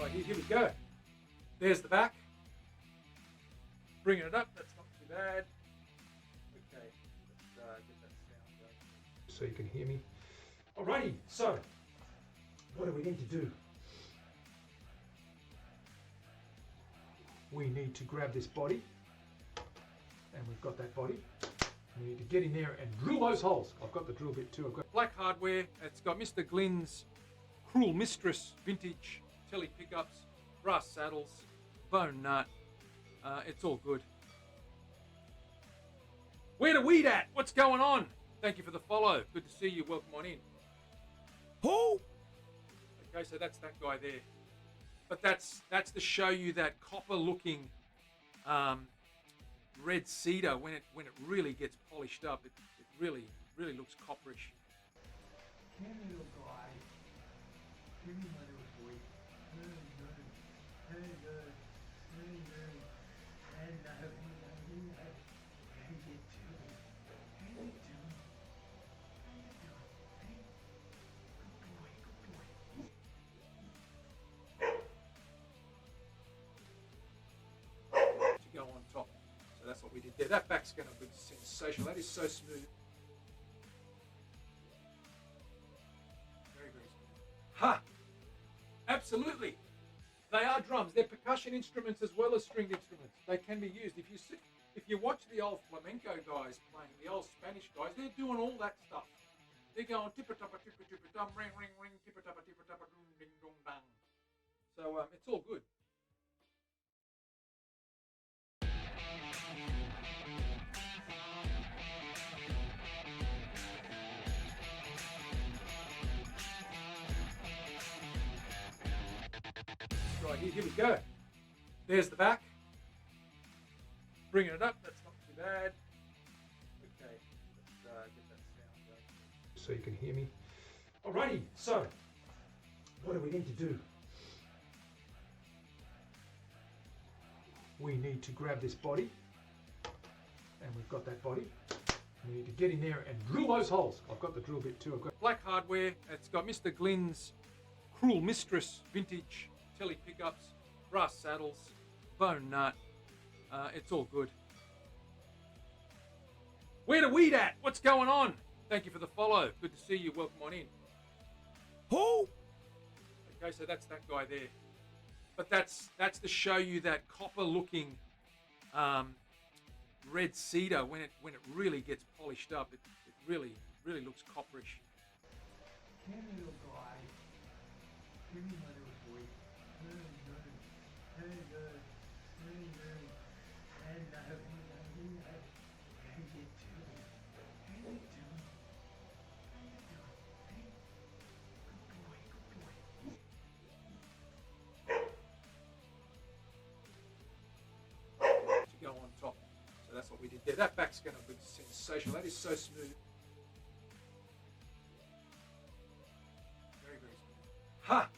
Right, here we go. There's the back. Bringing it up, that's not too bad. Okay, let's get that sound going so you can hear me. Alrighty, so what do we need to do? We need to grab this body, and we've got that body. We need to get in there and drill those holes. I've got the drill bit too. I've got black hardware. It's got Mr. Glynn's Cruel Mistress vintage Tele pickups, brass saddles, bone nut. It's all good. Where the weed at? What's going on? Thank you for the follow. Good to see you. Welcome on in. Who? Okay, so that's that guy there. But that's to show you that copper-looking red cedar when it really gets polished up. It really looks copperish. Come here, little guy. Come here, my little boy. Hello. Hello. How you doing? How you doing? Hey? Good boy. To go on top. So that's what we did there. That back's going to be sensational. That is so smooth. Very smooth. Ha! Absolutely. They are drums. They're percussion instruments as well as stringed instruments. They can be used. If you watch the old flamenco guys playing, the old Spanish guys, they're doing all that stuff. They're going tippa-tappa, tippa-tippa-dum, ring, ring, ring, tippa-tappa, tippa-tappa, dum, ding, dong, dang. So it's all good. Right, here we go. There's the back. Bringing it up, that's not too bad. Okay, let's get that sound going so you can hear me. Alrighty, so what do we need to do? We need to grab this body, and we've got that body. We need to get in there and drill those holes. I've got the drill bit too. I've got black hardware. It's got Mr. Glynn's Cruel Mistress vintage Tele pickups, brass saddles, bone nut. It's all good. Where the weed at? What's going on? Thank you for the follow. Good to see you. Welcome on in. Who? Okay, so that's that guy there. But that's to show you that copper-looking red cedar when it really gets polished up. It really looks copperish. Come here, little guy. Come here, my little boy. Hello. How you doing? Hey? Good boy. To go on top. So that's what we did there. That back's going to be sensational. That is so smooth. Very smooth. Ha!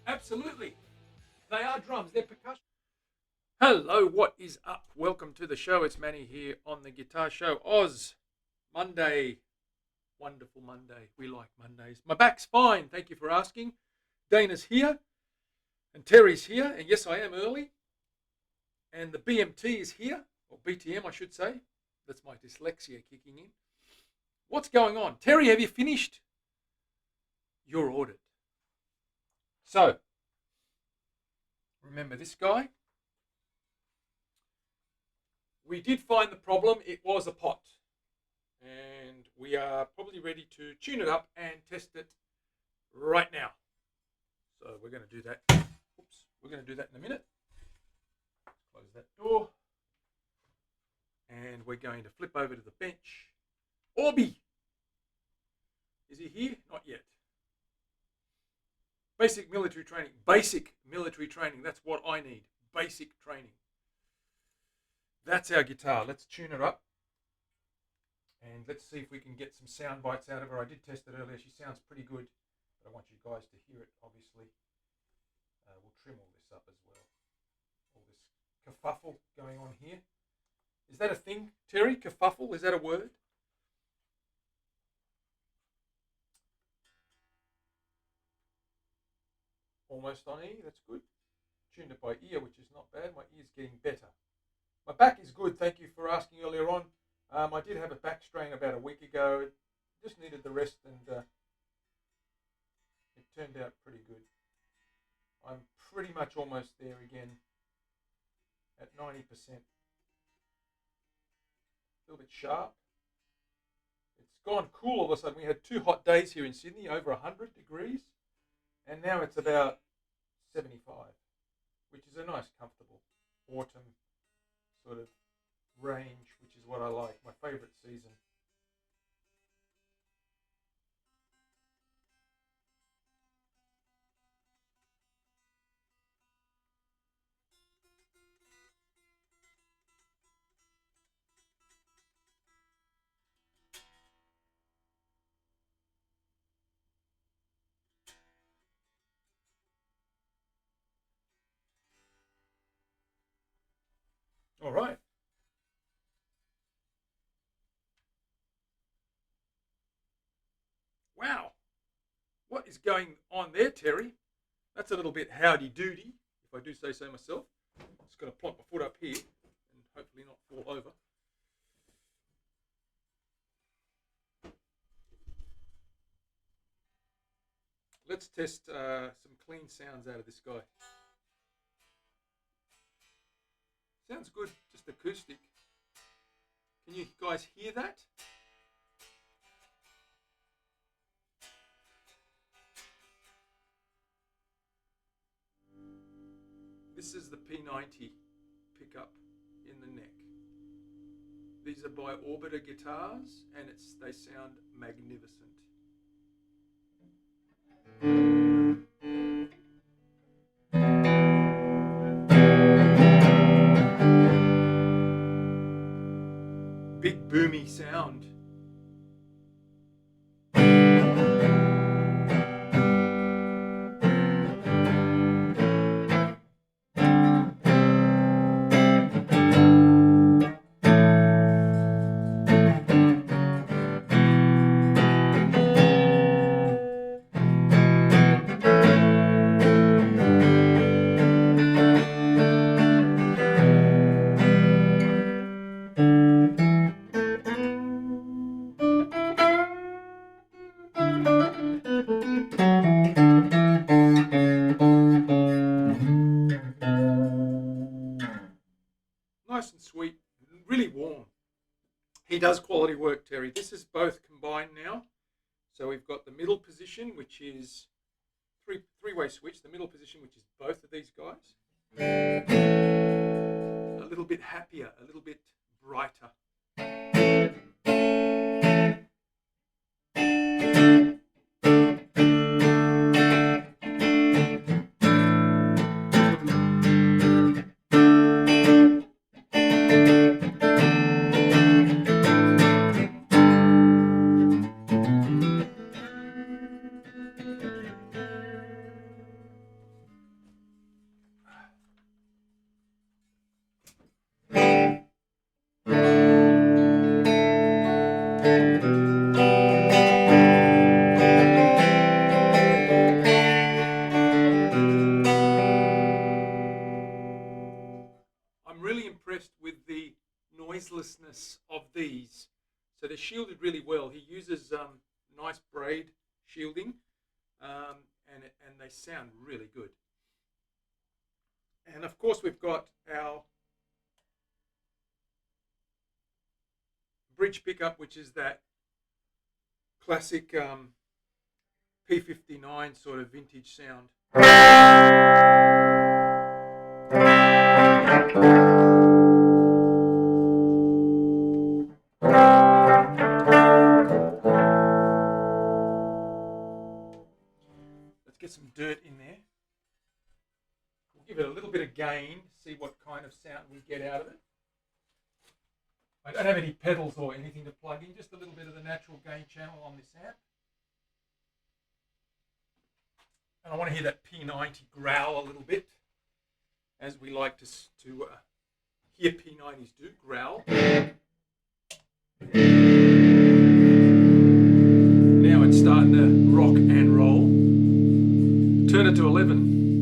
Absolutely. They are drums. They're percussion. Hello, what is up? Welcome to the show. It's Manny here on the Guitar Show Oz. Monday. Wonderful Monday. We like Mondays. My back's fine. Thank you for asking. Dana's here. And Terry's here. And yes, I am early. And the BMT is here. Or BTM, I should say. That's my dyslexia kicking in. What's going on? Terry, have you finished? You're ordered. So, remember this guy? We did find the problem. It was a pot. And we are probably ready to tune it up and test it right now. So we're going to do that. Oops. We're going to do that in a minute. Close that door. And we're going to flip over to the bench. Orby! Is he here? Not yet. Basic military training. Basic military training. That's what I need. Basic training. That's our guitar. Let's tune her up. And let's see if we can get some sound bites out of her. I did test it earlier. She sounds pretty good. But I want you guys to hear it, obviously. We'll trim all this up as well. All this kerfuffle going on here. Is that a thing, Terry? Kerfuffle? Is that a word? almost on E. That's good. Tuned it by ear, which is not bad. My ear's getting better. My back is good. Thank you for asking earlier on. I did have a back strain about a week ago. It just needed the rest, and it turned out pretty good. I'm pretty much almost there again at 90%. A little bit sharp. It's gone cool all of a sudden. We had 2 hot days here in Sydney, over 100 degrees, and now it's about 75, which is a nice, comfortable autumn sort of range, which is what I like, my favourite season. All right. Wow. What is going on there, Terry? That's a little bit howdy-doody, if I do say so myself. Just going to plonk my foot up here and hopefully not fall over. Let's test some clean sounds out of this guy. Sounds good, just acoustic. Can you guys hear that? This is the P90 pickup in the neck. These are by Orbiter guitars, and they sound magnificent. Big boomy sound. Nice and sweet, really warm. He does quality work, Terry. This is both combined now. So we've got the middle position, which is three-way switch. The middle position, which is both of these guys. A little bit happier, a little bit brighter. I'm really impressed with the noiselessness of these. So they're shielded really well. He uses nice braid shielding, and they sound really good. And of course we've got our bridge pickup, which is that classic P59 sort of vintage sound. Let's get some dirt in there. We'll give it a little bit of gain, see what kind of sound we get out of it. I don't have any pedals or anything to plug in, just a little bit of the natural gain channel on this amp. And I want to hear that P90 growl a little bit, as we like to hear P90s do, growl. Now it's starting to rock and roll. Turn it to 11.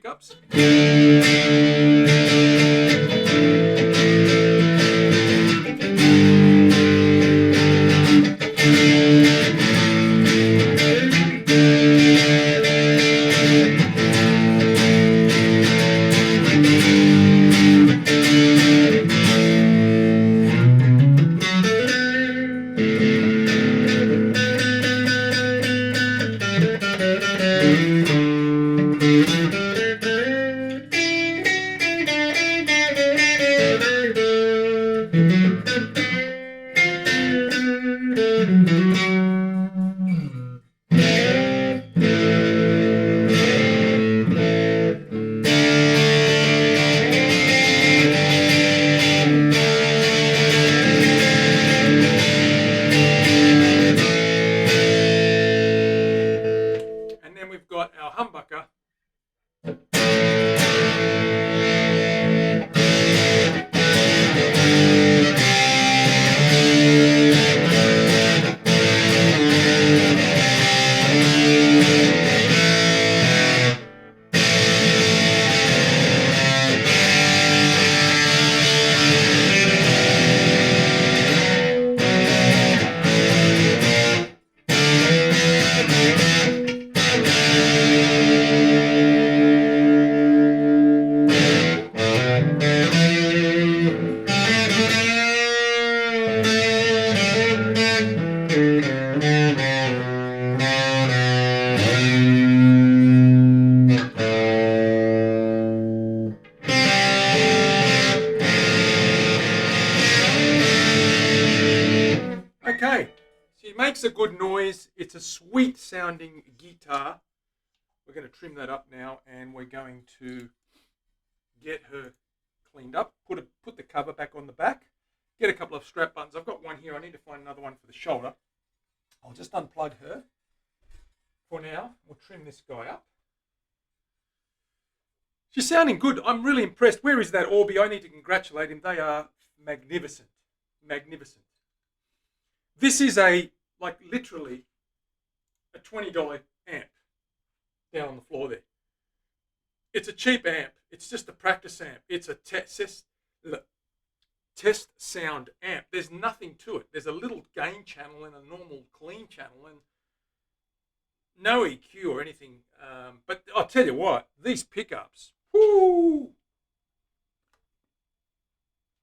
pickups. And then we've got our humbucker. Okay, so it makes a good noise. It's a sweet sounding guitar. We're going to trim that up now, and we're going to get her cleaned up. Put the cover back on the back. Get a couple of strap buttons. I've got one here. I need to find another one for the shoulder. I'll just unplug her for now. We'll trim this guy up. She's sounding good. I'm really impressed. Where is that Orbi? I need to congratulate him. They are magnificent. Magnificent. This is literally a $20 amp down on the floor there. It's a cheap amp. It's just a practice amp. It's a test sound amp. There's nothing to it. There's a little gain channel and a normal clean channel and no EQ or anything. But I'll tell you what, these pickups, whoo!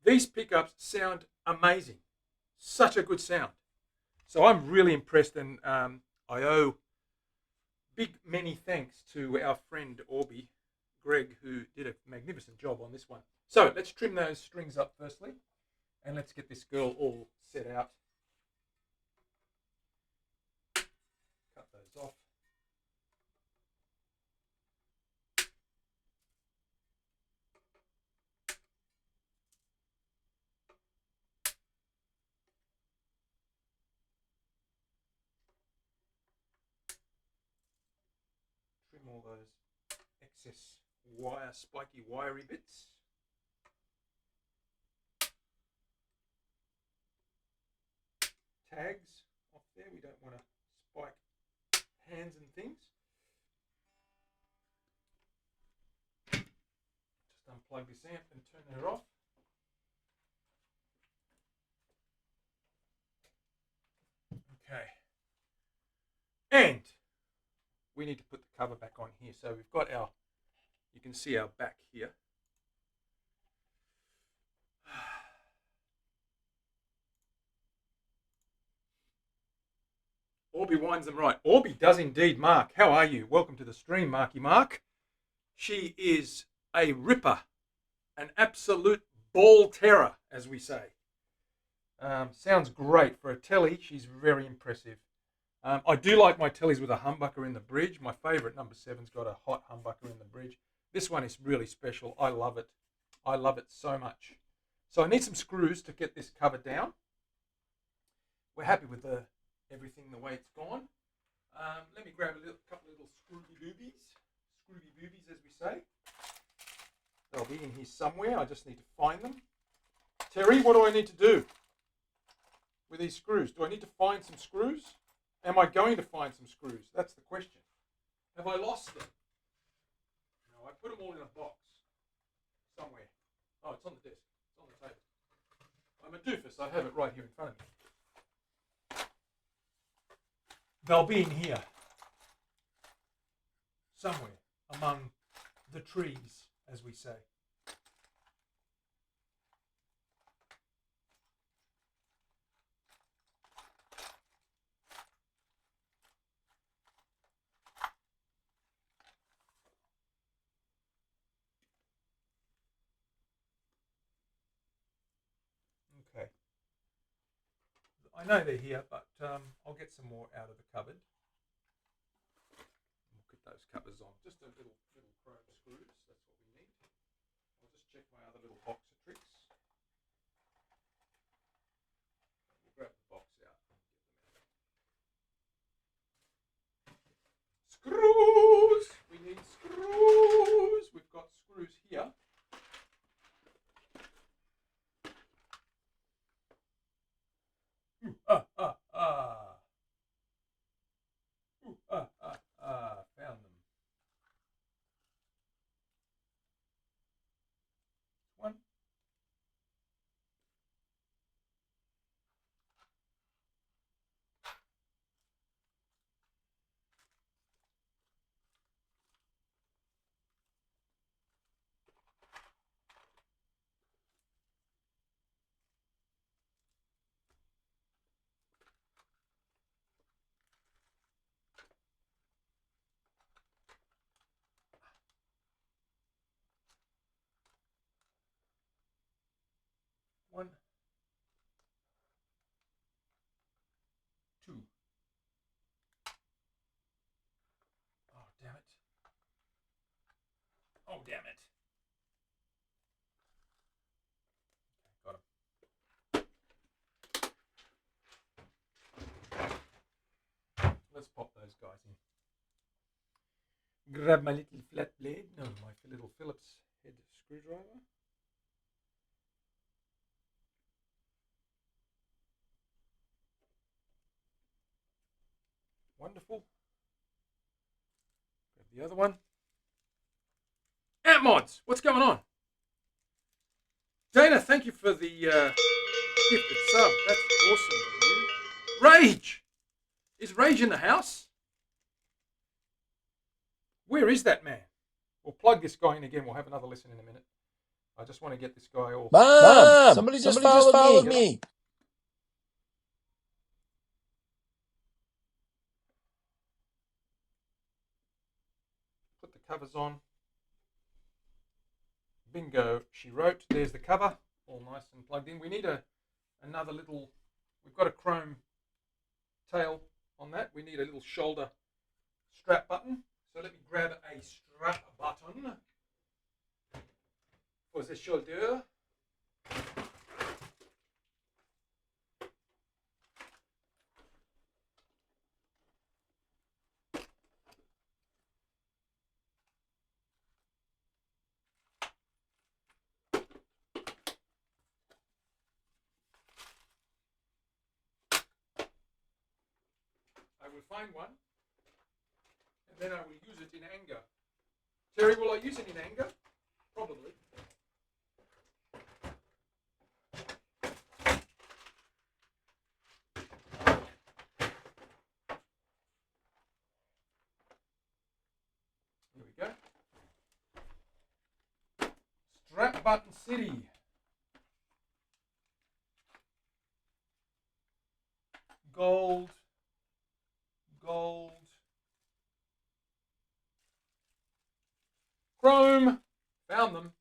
These pickups sound amazing. Such a good sound. So I'm really impressed, and I owe many thanks to our friend Orbi, Greg, who did a magnificent job on this one. So let's trim those strings up firstly, and let's get this girl all set out. Cut those off. Trim all those excess wire, spiky wiry bits. Tags off there. We don't want to spike hands and things. Just unplug this amp and turn her off. Okay. And we need to put the cover back on here. So we've got our, you can see our back here. Orbi winds them right. Orbi does indeed, Mark. How are you? Welcome to the stream, Marky Mark. She is a ripper, an absolute ball terror, as we say. Sounds great for a Tele. She's very impressive. I do like my Teles with a humbucker in the bridge. My favourite number 7's got a hot humbucker in the bridge. This one is really special. I love it. I love it so much. So I need some screws to get this cover down. We're happy with everything the way it's gone. Let me grab a couple of little screwy boobies, as we say. They'll be in here somewhere. I just need to find them. Terry, what do I need to do with these screws? Do I need to find some screws? Am I going to find some screws? That's the question. Have I lost them? No, I've put them all in a box somewhere. Oh, it's on the desk. It's on the table. I'm a doofus. I have it right here in front of me. They'll be in here somewhere among the trees, as we say. Okay. I know they're here, but I'll get some more out of the cupboard. We'll get those covers on. Just a little chrome screws. That's what we need. I'll just check my other little box of tricks. We'll grab the box out and get them out. Screws! We need screws! We've got screws here. Found them. One. One. Two. Oh, damn it. Oh, damn it. Okay, got him. Let's pop those guys in. Grab my little flat blade. No, my little Phillips head screwdriver. Wonderful. Grab the other one. Ant Mods, what's going on? Dana, thank you for the gifted sub. That's awesome of you. Rage! Is Rage in the house? Where is that man? We'll plug this guy in again. We'll have another listen in a minute. I just want to get this guy all... Mom! Somebody just followed me. Put the covers on. Bingo, she wrote. There's the cover, all nice and plugged in. We need another little... We've got a chrome tail on that. We need a little shoulder strap button. So let me grab a strap button for the shoulder. I will find one, and then I will use it in anger. Terry, will I use it in anger? Probably. Here we go. Strap button city. Gold. Gold. Chrome. Found them.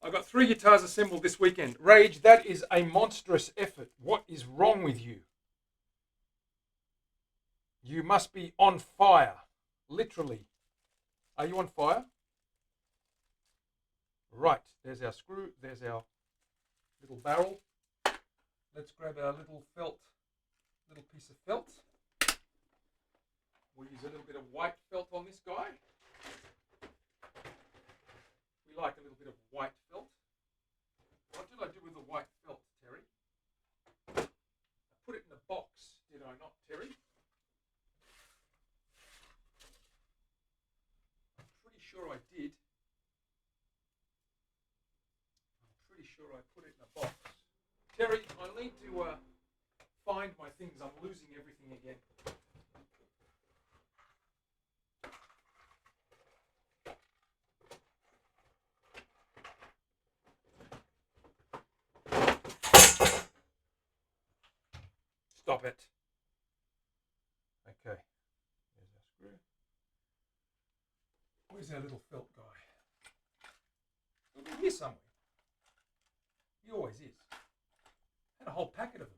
I got 3 guitars assembled this weekend. Rage, that is a monstrous effort. What is wrong with you? You must be on fire. Literally. Are you on fire? Right. There's our screw. There's our little barrel. Let's grab our little piece of felt. We'll use a little bit of white felt on this guy. We like a little bit of white felt. What did I do with the white felt, Terry? sure I put it in a box. Terry, I need to find my things. I'm losing everything again. Stop it. Okay. There's our screw. Where's our little felt guy? He'll be here somewhere. He always is. Had a whole packet of them.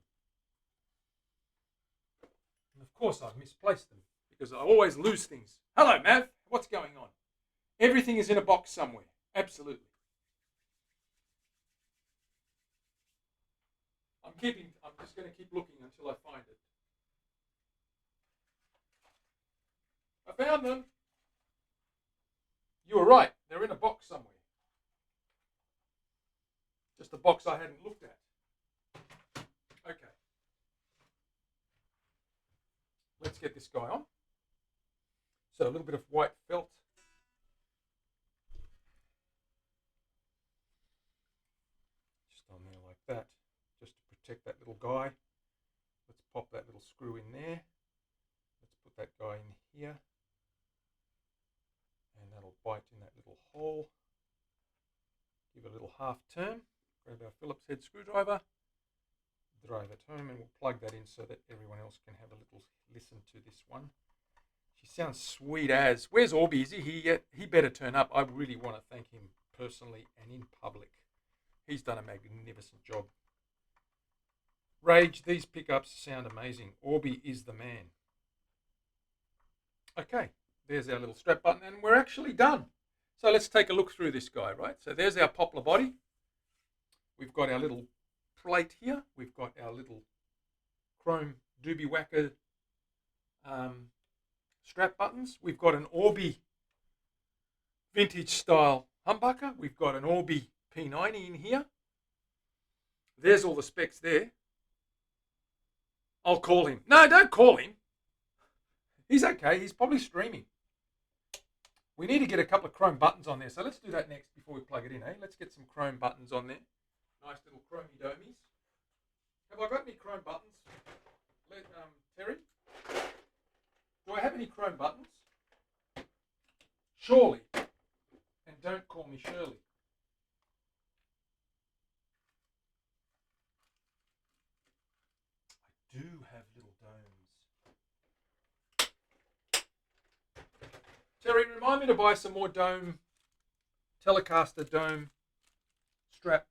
And of course I've misplaced them because I always lose things. Hello, Mav. What's going on? Everything is in a box somewhere. Absolutely. I'm just going to keep looking until I find it. I found them. You were right. They're in a box somewhere. Just a box I hadn't looked at. Okay. Let's get this guy on. So a little bit of white felt. Just on there like that. Just to protect that little guy. Let's pop that little screw in there. Let's put that guy in here. And that'll bite in that little hole. Give it a little half turn. Grab our Phillips head screwdriver. Drive it home and we'll plug that in so that everyone else can have a little listen to this one. She sounds sweet as. Where's Orby? Is he here yet? He better turn up. I really want to thank him personally and in public. He's done a magnificent job. Rage, these pickups sound amazing. Orby is the man. Okay, there's our little strap button and we're actually done. So let's take a look through this guy, right? So there's our poplar body. We've got our little plate here. We've got our little chrome doobie whacker strap buttons. We've got an Orby vintage style humbucker. We've got an Orby P90 in here. There's all the specs there. I'll call him. No, don't call him. He's okay. He's probably streaming. We need to get a couple of chrome buttons on there. So let's do that next before we plug it in, eh? Let's get some chrome buttons on there. Nice little chromey domies. Have I got any chrome buttons? Terry? Do I have any chrome buttons? Surely. And don't call me Shirley. I do have little domes. Terry, remind me to buy some more Telecaster dome strap.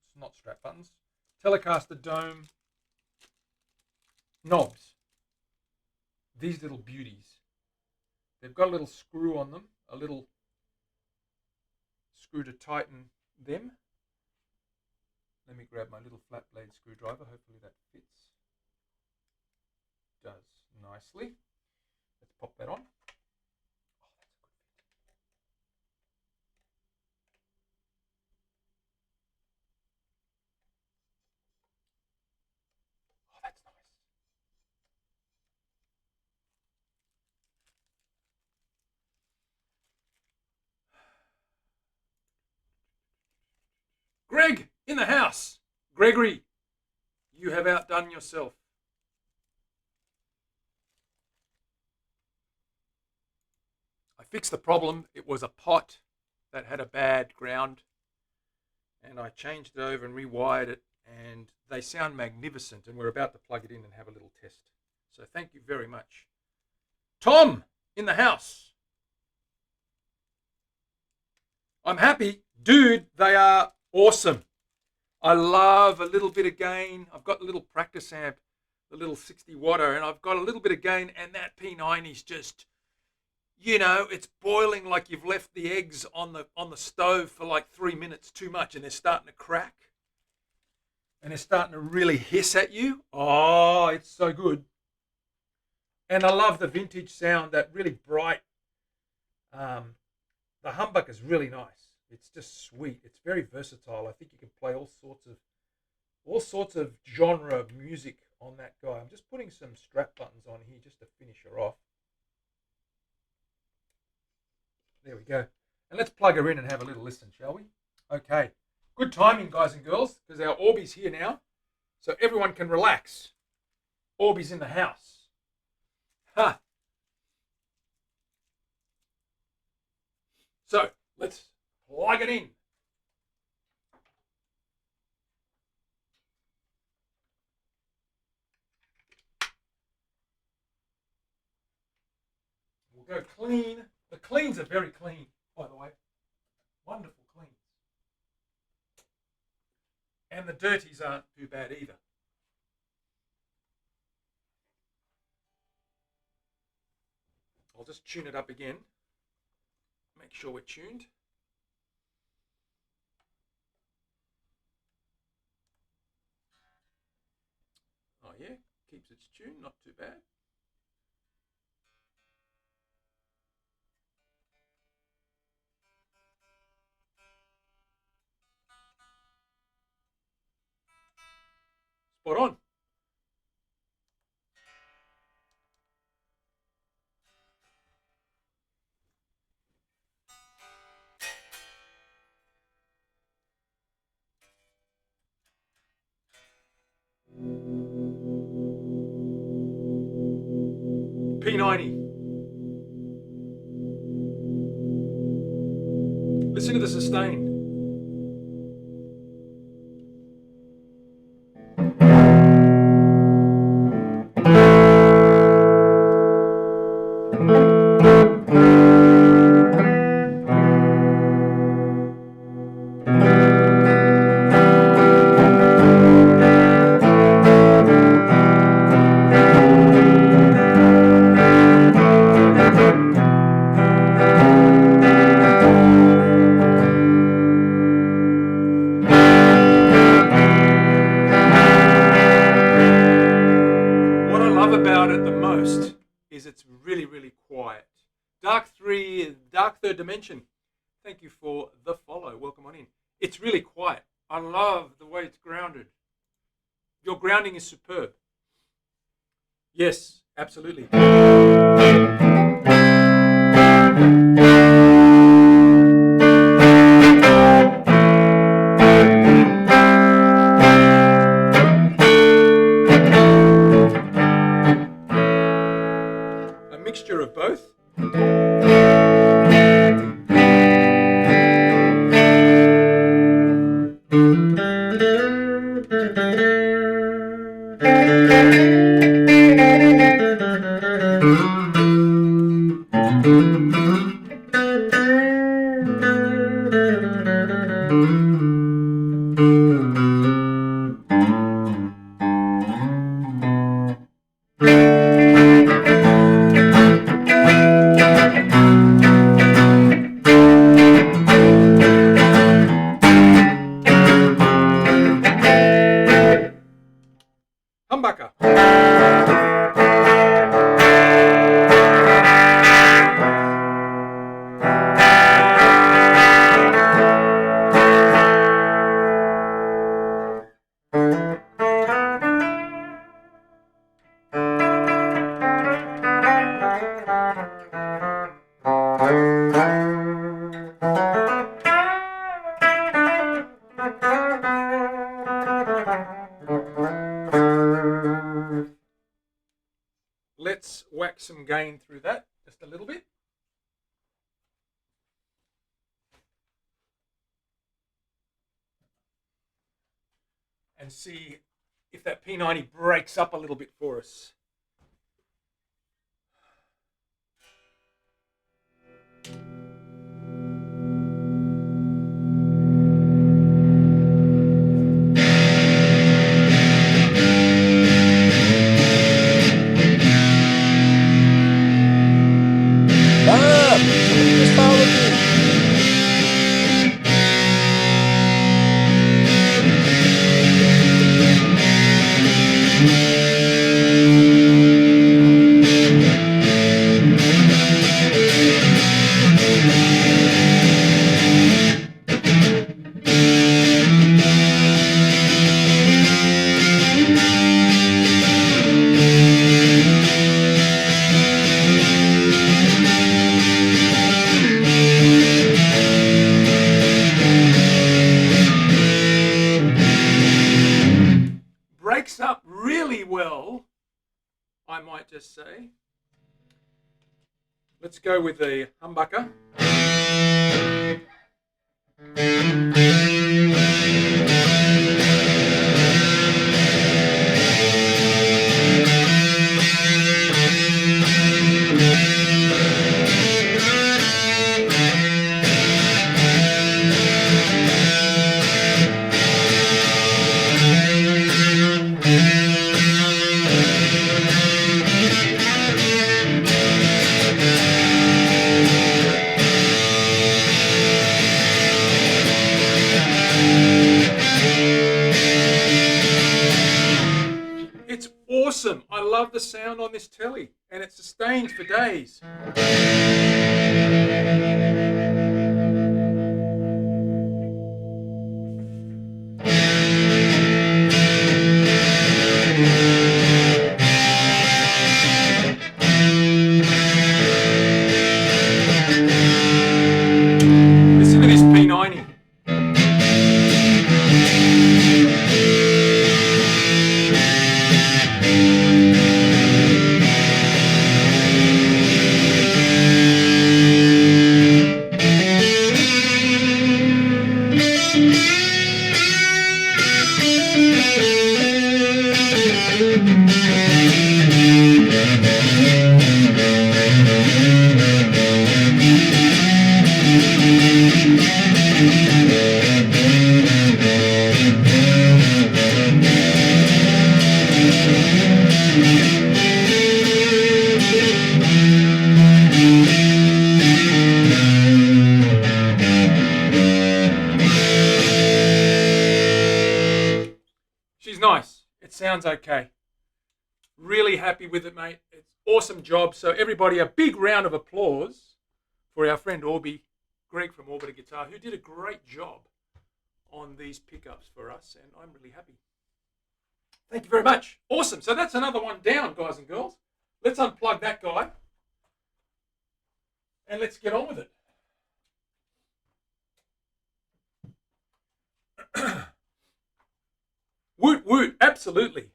It's not strap buttons. Telecaster dome knobs. These little beauties. They've got a little screw on them, a little screw to tighten them. Let me grab my little flat blade screwdriver. Hopefully that fits. Does nicely. Let's pop that on. Greg, in the house. Gregory, you have outdone yourself. I fixed the problem. It was a pot that had a bad ground. And I changed it over and rewired it. And they sound magnificent. And we're about to plug it in and have a little test. So thank you very much. Tom, in the house. I'm happy. Dude, they are awesome. I love a little bit of gain. I've got a little practice amp, the little 60 watter, and I've got a little bit of gain, and that P90 is just, it's boiling like you've left the eggs on the stove for like 3 minutes too much, and they're starting to crack. And they're starting to really hiss at you. Oh, it's so good. And I love the vintage sound, that really bright. The humbucker is really nice. It's just sweet. It's very versatile. I think you can play all sorts of genre of music on that guy. I'm just putting some strap buttons on here just to finish her off. There we go. And let's plug her in and have a little listen, shall we? Okay. Good timing, guys and girls, because our Orbeez here now, so everyone can relax. Orbeez in the house. Ha! So, let's plug it in. We'll go clean. The cleans are very clean, by the way. Wonderful cleans. And the dirties aren't too bad either. I'll just tune it up again. Make sure we're tuned. Oh yeah, keeps its tune, not too bad. Spot on. P90. Listen to the sustain. It's really, really quiet. Dark Third Dimension. Thank you for the follow. Welcome on in. It's really quiet. I love the way it's grounded. Your grounding is superb. Yes, absolutely. Mixture of both. Humbucker. Let's whack some gain through that just a little bit. And see if that P90 breaks up a little bit for us. Just follow me. I might just say. Let's go with the humbucker. It's awesome. I love the sound on this Tele, and it sustains for days. Listen to this P90. She's nice. It sounds okay. Really happy with it, mate. It's awesome job. So everybody, a big round of applause for our friend Orby, Greg from Orbiter Guitar, who did a great job on these pickups for us, and I'm really happy. Thank you very much. Awesome. So that's another one down, guys and girls. Let's unplug that guy, and let's get on with it. Woot woot, absolutely.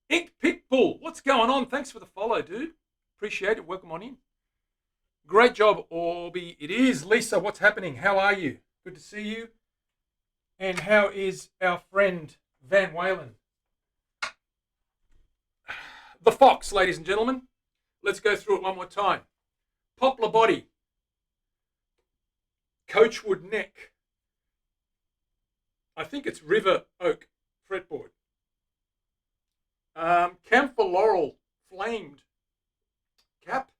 Ink Pitbull, what's going on? Thanks for the follow, dude. Appreciate it. Welcome on in. Great job, Orby. It is. Lisa, what's happening? How are you? Good to see you. And how is our friend Van Whalen? The Fox, ladies and gentlemen. Let's go through it one more time. Poplar body. Coachwood neck. I think it's River Oak fretboard. Camphor Laurel flamed cap.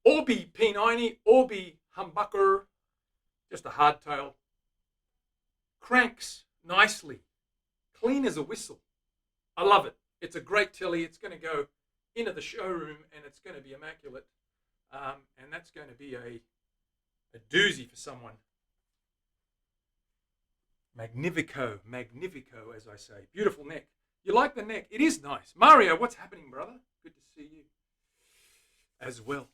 Orby P90, Orby humbucker, just a hardtail. Cranks nicely, clean as a whistle. I love it. It's a great Tele. It's going to go into the showroom and it's going to be immaculate. And that's going to be a doozy for someone. Magnifico, as I say. Beautiful neck. You like the neck? It is nice. Mario, what's happening, brother? Good to see you as well.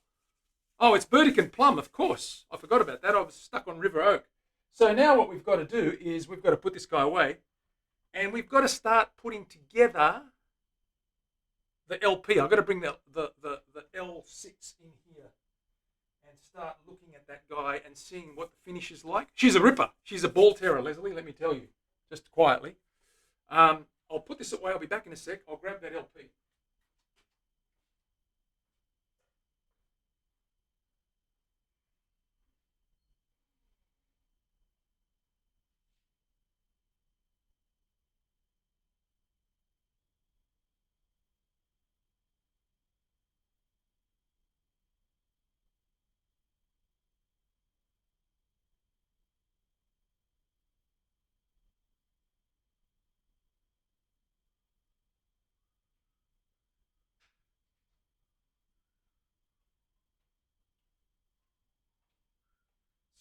Oh, it's Burdick and Plum, of course. I forgot about that. I was stuck on River Oak. So now what we've got to do is we've got to put this guy away and we've got to start putting together the LP. I've got to bring the L6 in here and start looking at that guy and seeing what the finish is like. She's a ripper. She's a ball terror, Leslie, let me tell you, just quietly. I'll put this away. I'll be back in a sec. I'll grab that LP.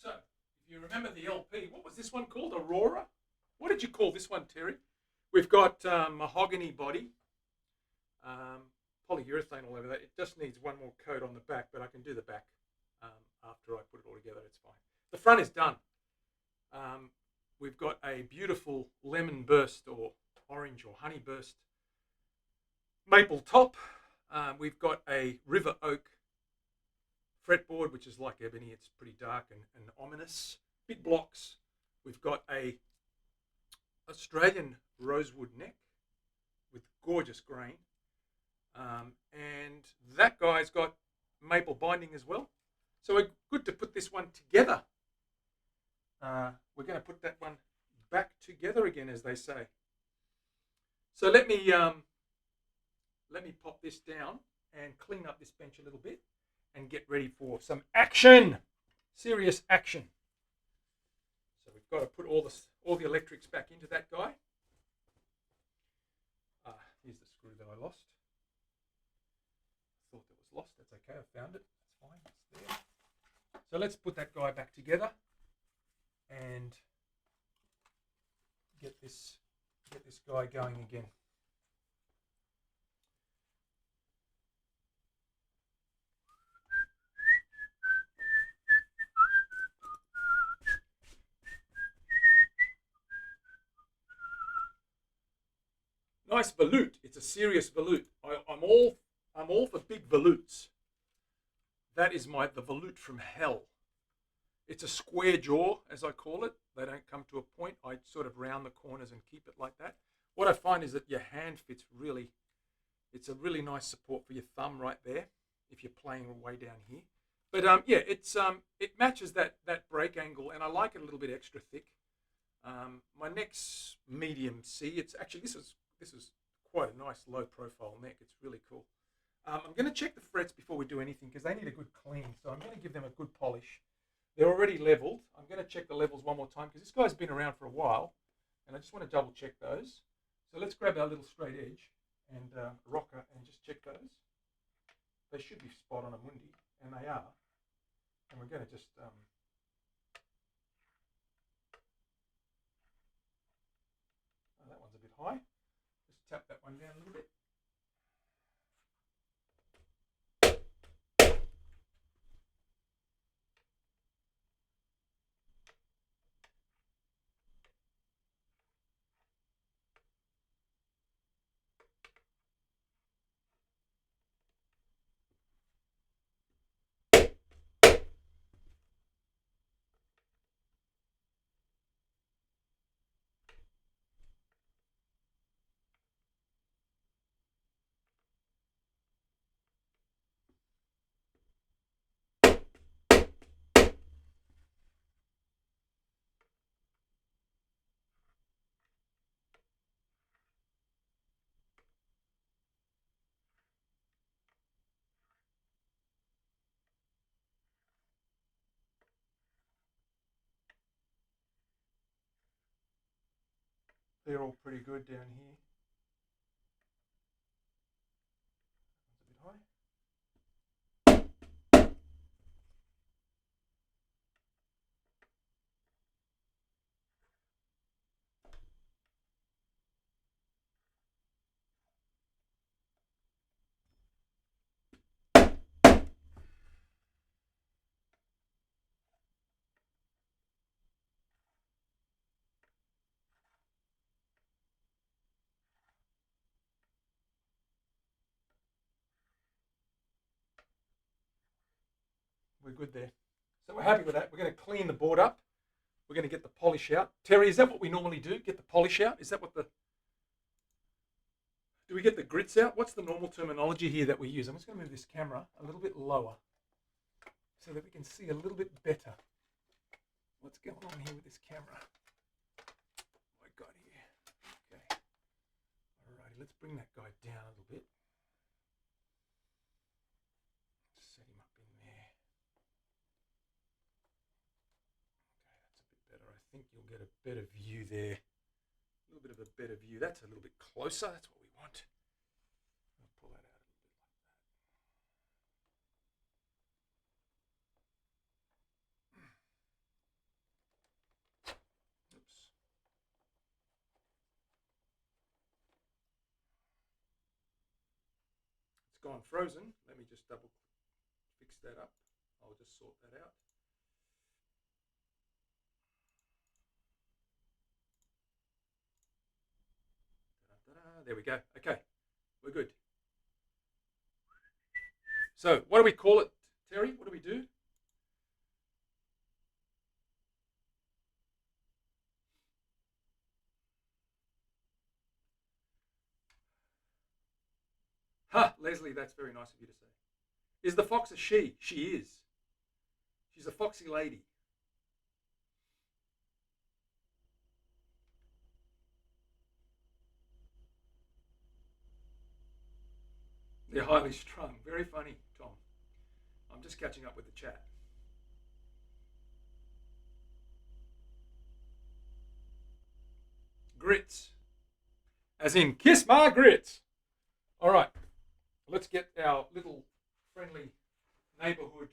So, if you remember the LP, what was this one called? Aurora? What did you call this one, Terry? We've got mahogany body, polyurethane all over that. It just needs one more coat on the back, but I can do the back after I put it all together. It's fine. The front is done. We've got a beautiful lemon burst or orange or honey burst maple top. We've got a river oak fretboard, which is like ebony. It's pretty dark and ominous. Big blocks. We've got a Australian rosewood neck with gorgeous grain. And that guy's got maple binding as well. So we're good to put this one together. We're going to put that one back together again, as they say. So let me pop this down and clean up this bench a little bit and get ready for some action, serious action. So we've got to put all the electrics back into that guy. Here's the screw that I lost. Thought it was lost. That's okay. I found it. That's fine. It's there. So let's put that guy back together and get this guy going again. Nice volute. It's a serious volute. I'm all for big volutes. That is the volute from hell. It's a square jaw, as I call it. They don't come to a point. I sort of round the corners and keep it like that. What I find is that your hand fits really. It's a really nice support for your thumb right there if you're playing way down here. But yeah, it matches that break angle, and I like it a little bit extra thick. My neck's medium C. It's actually this is quite a nice low profile neck. It's really cool. I'm going to check the frets before we do anything because they need a good clean. So I'm going to give them a good polish. They're already leveled. I'm going to check the levels one more time because this guy's been around for a while, and I just want to double check those. So let's grab our little straight edge and rocker and just check those. They should be spot on a mundi, and they are. And we're going to just that one's a bit high. Just tap that one down a little bit. They're all pretty good down here. That's a bit high. We're good there. So we're happy with that. We're going to clean the board up. We're going to get the polish out. Terry, is that what we normally do? Get the polish out? Is that what do we get the grits out? What's the normal terminology here that we use? I'm just going to move this camera a little bit lower so that we can see a little bit better what's going on here with this camera. What I got here. Okay. Alrighty, let's bring that guy down a little bit. Set him up in there. Okay, that's a bit better. I think you'll get a better view there. A little bit of a better view. That's a little bit closer. That's what we want. I'll pull that out a little bit like that. Oops. It's gone frozen. Let me just double fix that up. I'll just sort that out. There we go. Okay, we're good. So what do we call it, Terry? What do we do? Ha, Leslie, that's very nice of you to say. Is the fox a she? She is. She's a foxy lady. They're highly strung. Very funny, Tom. I'm just catching up with the chat. Grits. As in, kiss my grits. All right. Let's get our little friendly neighborhood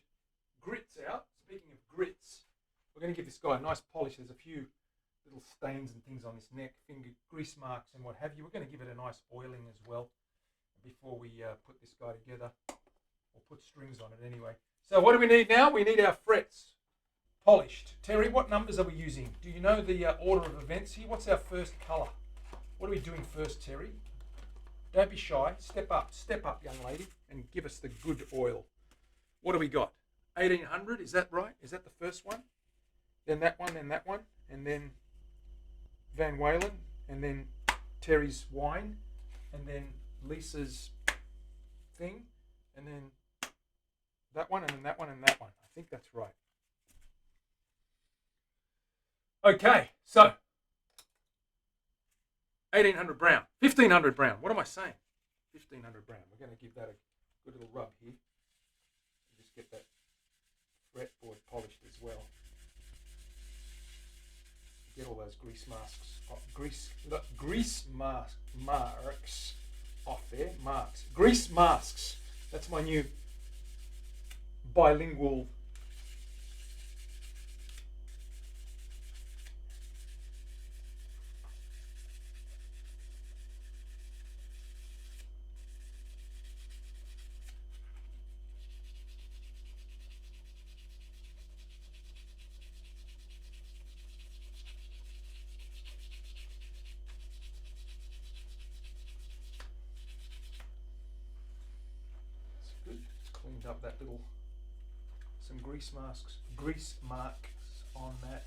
grits out. Speaking of grits, we're going to give this guy a nice polish. There's a few little stains and things on his neck, finger grease marks and what have you. We're going to give it a nice oiling as well before we put this guy together, or put strings on it anyway. So what do we need now? We need our frets polished. Terry, what numbers are we using? Do you know the order of events here? What's our first colour? What are we doing first, Terry? Don't be shy. Step up, young lady, and give us the good oil. What do we got? 1800, is that right? Is that the first one? Then that one, and then Van Walen, and then Terry's wine, and then Lisa's thing, and then that one, and then that one, and that one. I think that's right. Okay, so 1800 brown, 1500 brown. What am I saying? 1500 brown. We're going to give that a good little rub here. Just get that fretboard polished as well. Get all those grease marks off there. Grease masks. That's my new bilingual up that little, some grease marks on that.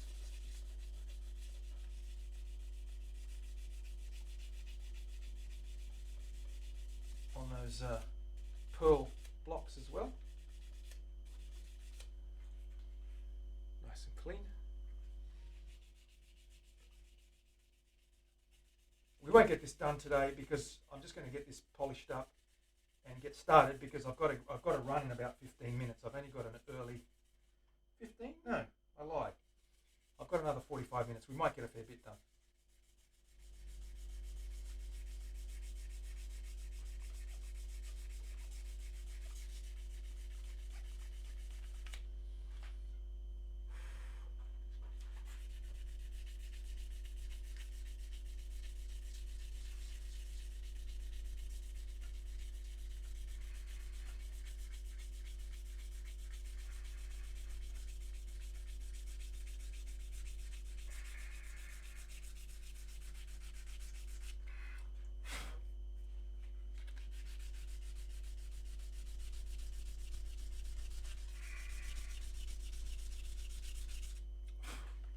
On those pearl blocks as well. Nice and clean. We won't get this done today because I'm just going to get this polished up and get started, because I've got to run in about 15 minutes. I've only got an early 15? No, I lied. I've got another 45 minutes. We might get a fair bit done.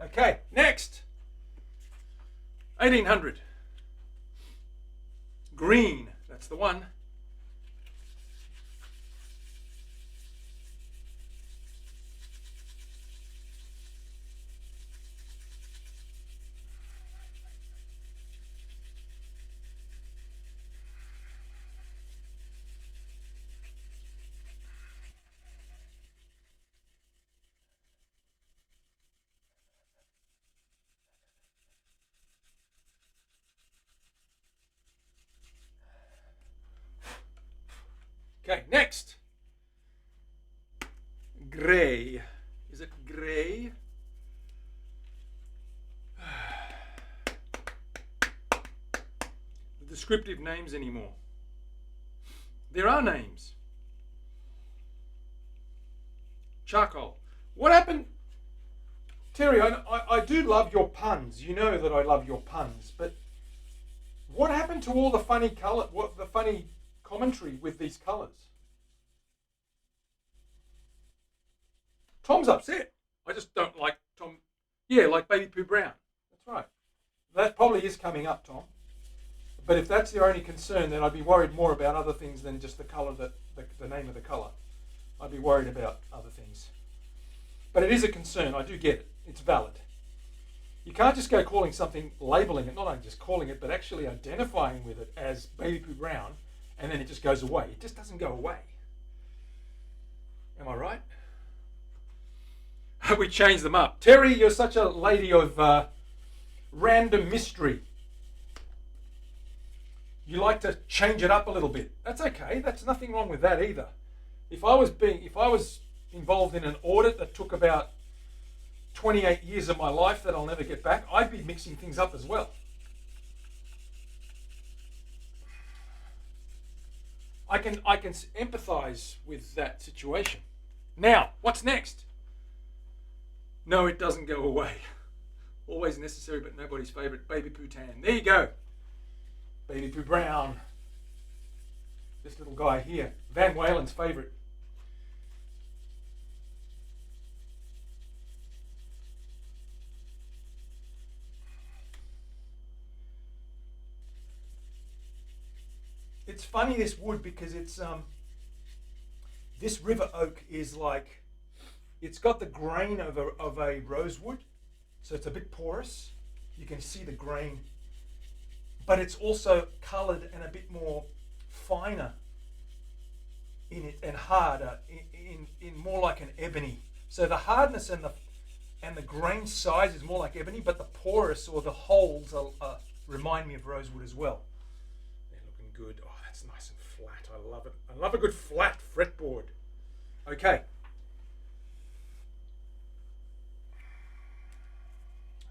Okay, next. 1800. Green, that's the one. Okay, next. Grey. Is it grey? The descriptive names anymore. There are names. Charcoal. What happened? Terry, I do love your puns. You know that I love your puns, but what happened to all the funny commentary with these colours? Tom's upset. I just don't like Tom. Yeah, like Baby Poo Brown. That's right. That probably is coming up, Tom. But if that's your only concern, then I'd be worried more about other things than just the colour, the name of the colour. I'd be worried about other things. But it is a concern. I do get it. It's valid. You can't just go calling something, labelling it, not only just calling it, but actually identifying with it as Baby Poo Brown, and then it just goes away. It just doesn't go away. Am I right? We change them up. Terry, you're such a lady of random mystery. You like to change it up a little bit. That's okay. That's nothing wrong with that either. If I was involved in an audit that took about 28 years of my life that I'll never get back, I'd be mixing things up as well. I can empathize with that situation. Now, what's next? No, it doesn't go away. Always necessary, but nobody's favourite. Baby Poo Tan. There you go. Baby Poo Brown. This little guy here. Van Walen's favourite. It's funny, this wood, because it's this river oak is like, it's got the grain of a rosewood, so it's a bit porous. You can see the grain, but it's also coloured and a bit more finer in it and harder in more like an ebony. So the hardness and the grain size is more like ebony, but the porous or the holes remind me of rosewood as well. They're looking good. Oh, that's nice and flat. I love it. I love a good flat fretboard. Okay.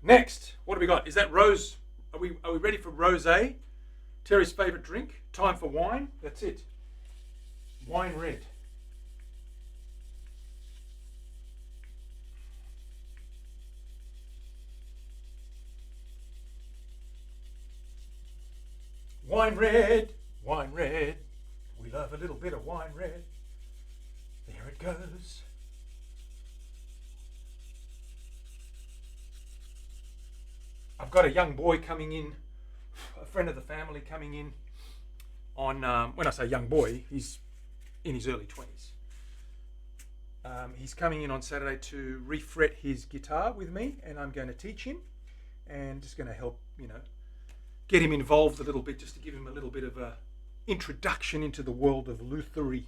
Next, what do we got? Is that rose? Are we ready for rosé? Terry's favourite drink. Time for wine. That's it. Wine red. Wine red, wine red. We love a little bit of wine red. There it goes. I've got a young boy coming in, a friend of the family coming in on, when I say young boy, he's in his early 20s. He's coming in on Saturday to refret his guitar with me, and I'm going to teach him and just going to help, get him involved a little bit, just to give him a little bit of a introduction into the world of luthery.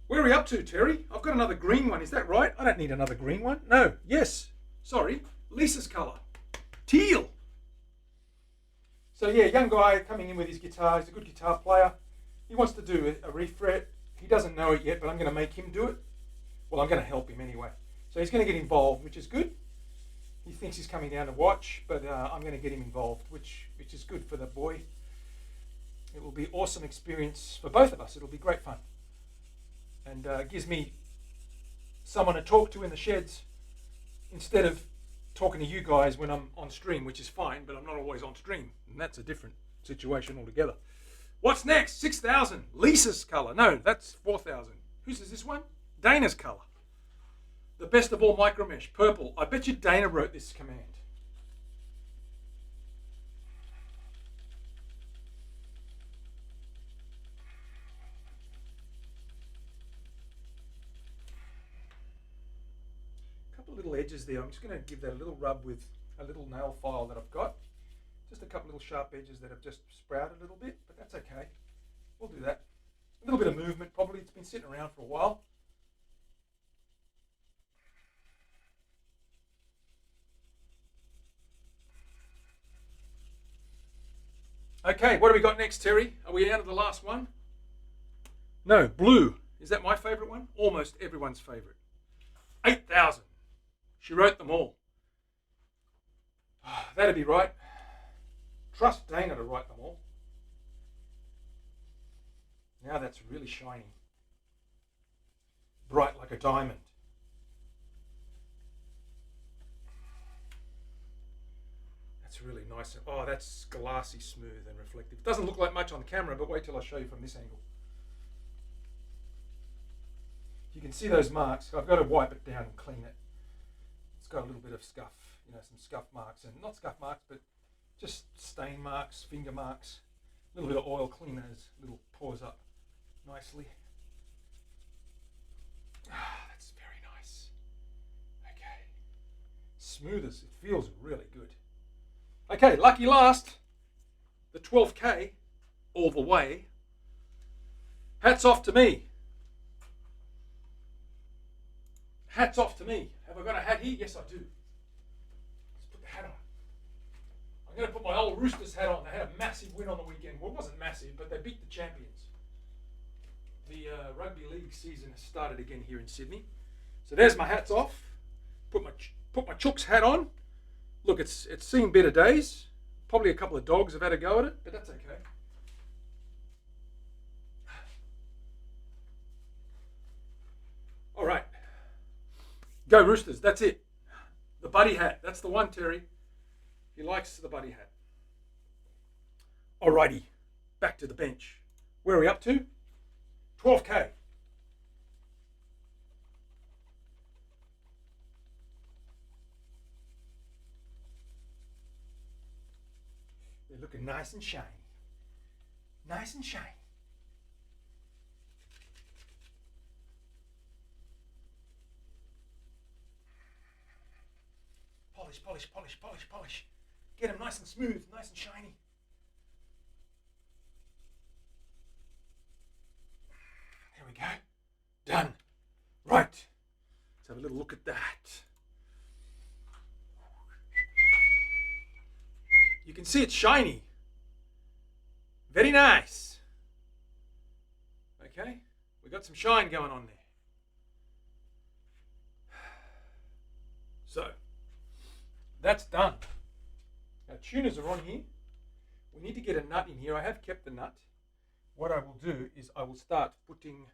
Where are we up to, Terry? I've got another green one. Is that right? I don't need another green one. No. Yes. Sorry. Lisa's colour. Teal. So yeah, young guy coming in with his guitar. He's a good guitar player. He wants to do a refret. He doesn't know it yet, but I'm going to make him do it. Well, I'm going to help him anyway. So he's going to get involved, which is good. He thinks he's coming down to watch, but I'm going to get him involved, which is good for the boy. It will be an awesome experience for both of us. It'll be great fun. And gives me someone to talk to in the sheds instead of talking to you guys when I'm on stream, which is fine, but I'm not always on stream. And that's a different situation altogether. What's next? 6,000. Lisa's colour. No, that's 4,000. Whose is this one? Dana's colour. The best of all micromesh. Purple. I bet you Dana wrote this command. Little edges there. I'm just going to give that a little rub with a little nail file that I've got. Just a couple little sharp edges that have just sprouted a little bit, but that's okay. We'll do that. A little bit of movement, probably. It's been sitting around for a while. Okay, what do we got next, Terry? Are we out of the last one? No, blue. Is that my favourite one? Almost everyone's favourite. 8,000. She wrote them all. That'd be right. Trust Dana to write them all. Now that's really shining. Bright like a diamond. That's really nice. Oh, that's glassy smooth and reflective. It doesn't look like much on camera, but wait till I show you from this angle. you can see those marks, I've got to wipe it down and clean it. It's got a little bit of scuff, some scuff marks, and not scuff marks, but just stain marks, finger marks. A little bit of oil, clean those little pores up nicely. That's very nice. Okay. Smooth as it feels really good. Okay, lucky last. The 12K all the way. Hats off to me. Hats off to me. Have I got a hat here? Yes, I do. Let's put the hat on. I'm going to put my old Roosters hat on. They had a massive win on the weekend. Well, it wasn't massive, but they beat the champions. The rugby league season has started again here in Sydney. So there's my hats off. Put my Chook's hat on. Look, it's seen better days. Probably a couple of dogs have had a go at it, but that's okay. All right. Go Roosters. That's it. The buddy hat. That's the one, Terry. He likes the buddy hat. Alrighty. Back to the bench. Where are we up to? 12K. They're looking nice and shiny. Nice and shiny. Polish, polish, polish, polish, polish. Get them nice and smooth, nice and shiny. There we go. Done. Right. Let's have a little look at that. You can see it's shiny. Very nice. Okay. We got some shine going on there. So, that's done. Now tuners are on here. We need to get a nut in here. I have kept the nut. What I will do is I will start putting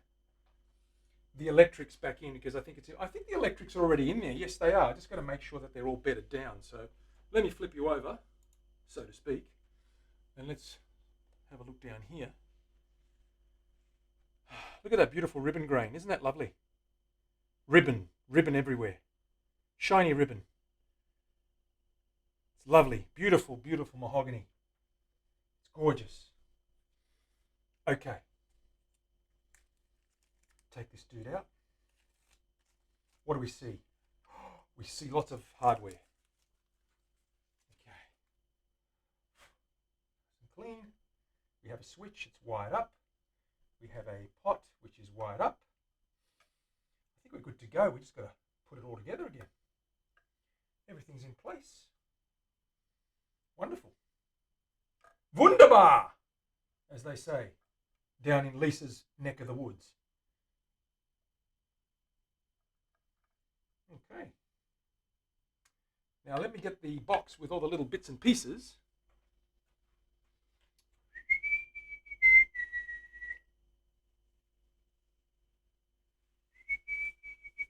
the electrics back in because I think the electrics are already in there. Yes, they are. I just got to make sure that they're all bedded down. So let me flip you over, so to speak, and let's have a look down here. Look at that beautiful ribbon grain. Isn't that lovely? Ribbon everywhere. Shiny ribbon. It's lovely. Beautiful, beautiful mahogany. It's gorgeous. Okay. Take this dude out. What do we see? We see lots of hardware. Okay. Clean. We have a switch, it's wired up. We have a pot, which is wired up. I think we're good to go. We just got to put it all together again. Everything's in place. Wonderful. Wunderbar, as they say, down in Lisa's neck of the woods. Okay. Now let me get the box with all the little bits and pieces.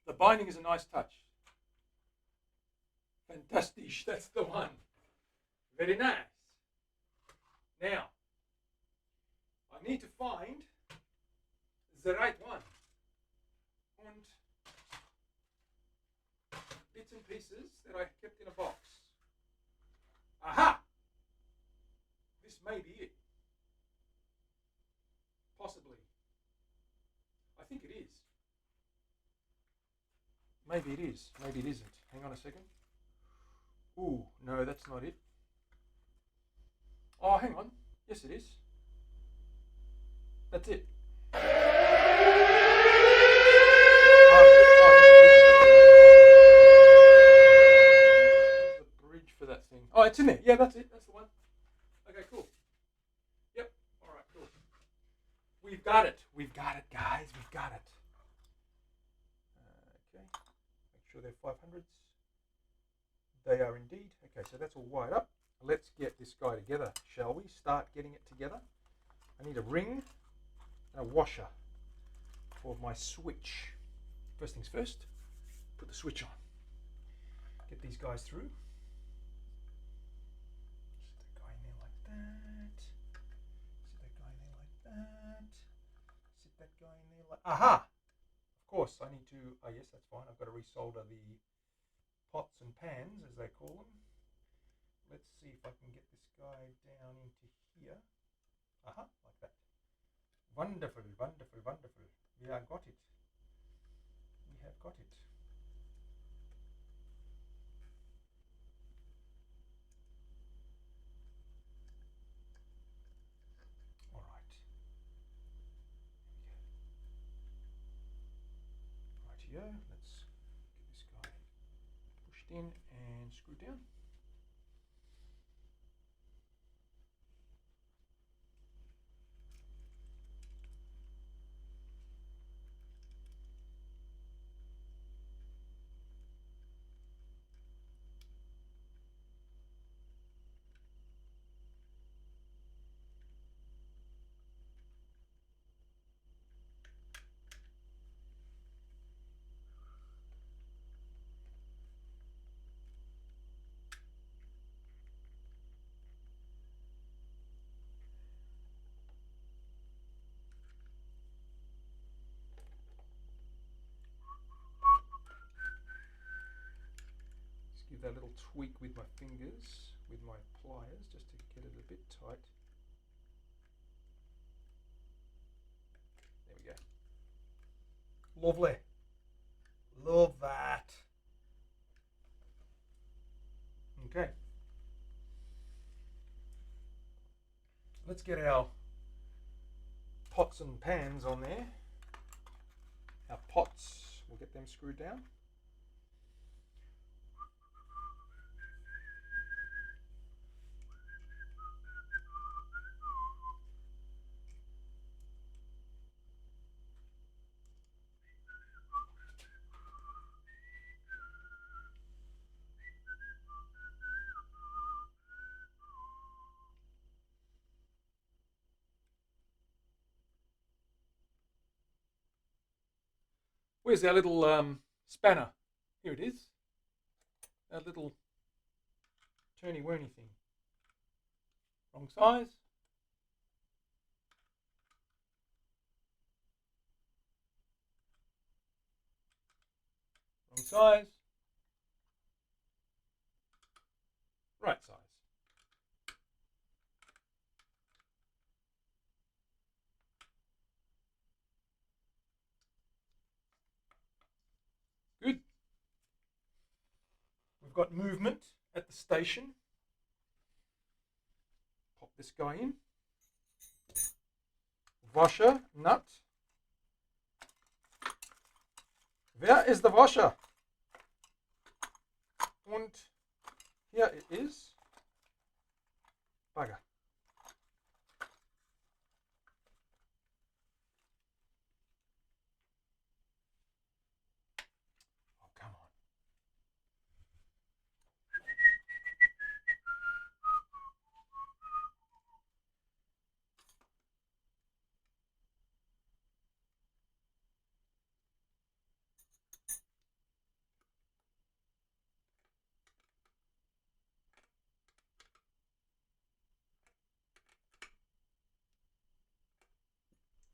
The binding is a nice touch. Fantastic, that's the one. Very nice. Now, I need to find the right one. And bits and pieces that I kept in a box. Aha! This may be it. Possibly. I think it is. Maybe it is. Maybe it isn't. Hang on a second. Ooh, no, that's not it. Oh, hang on. Yes, it is. That's it. There's a bridge for that thing. Oh, it's in there. Yeah, that's it. That's the one. Okay, cool. Yep. All right, cool. We've got it. We've got it, guys. We've got it. Okay. Make sure they're 500s. They are indeed. Okay, so that's all wired up. Let's get this guy together, shall we? Start getting it together. I need a ring and a washer for my switch. First things first, put the switch on. Get these guys through. Sit that guy in there like that. Sit that guy in there like that. Sit that guy in there like... Aha! Of course, I need to, oh yes, that's fine. I've got to resolder the pots and pans, as they call them. Let's see if I can get this guy down into here. Aha, like that. Wonderful, wonderful, wonderful. We have got it. We have got it. All right. Right here. Let's get this guy pushed in and screwed down. Give that little tweak with my fingers, with my pliers, just to get it a bit tight. There we go. Lovely. Love that. Okay. Let's get our pots and pans on there. Our pots, we'll get them screwed down. Where's our little spanner? Here it is. Our little turny-worny thing. Wrong size. Wrong size. Right size. Good. We've got movement at the station. Pop this guy in. Washer, nut. Where is the washer? Und here it is. Bugger. Oh, come on.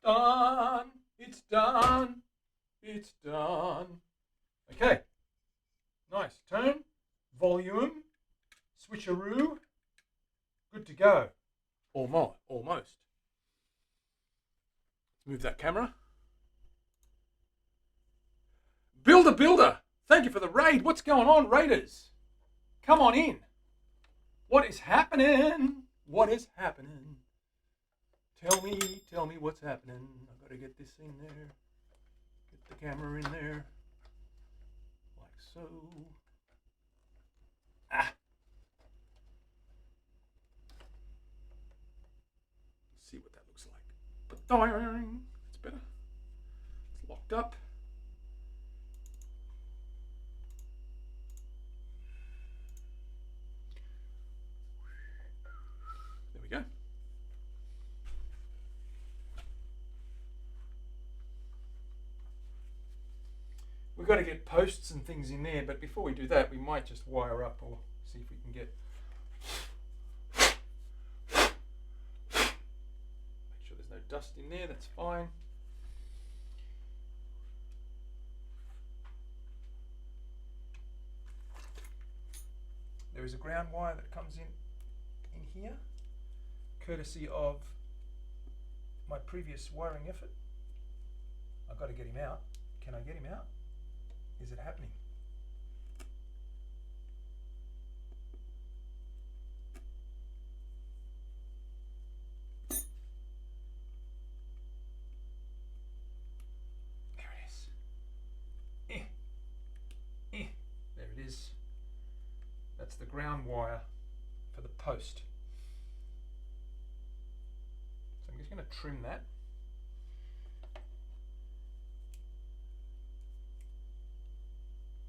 Done. It's done. It's done. Okay. Nice. Turn. Volume. Switcheroo. Good to go. Almost. Let's move that camera. Builder. Thank you for the raid. What's going on, raiders? Come on in. What is happening? What is happening? Tell me what's happening. I've got to get this in there. Get the camera in there. Like so. Ah. Let's see what that looks like. Ba-ding. It's better. It's locked up. There we go. We've got to get posts and things in there, but before we do that, we might just wire up or see if we can get... Make sure there's no dust in there, that's fine. is a ground wire that comes in here, courtesy of my previous wiring effort. I've got to get him out. Can I get him out? Is it happening? There it is. There it is. That's the ground wire for the post. So I'm just going to trim that.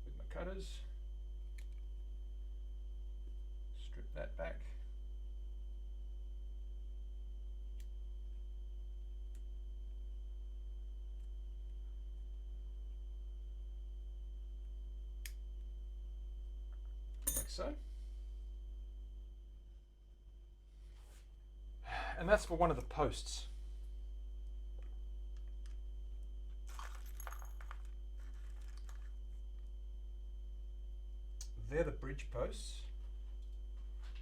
With my cutters. Strip that back. Like so. And that's for one of the posts. They're the bridge posts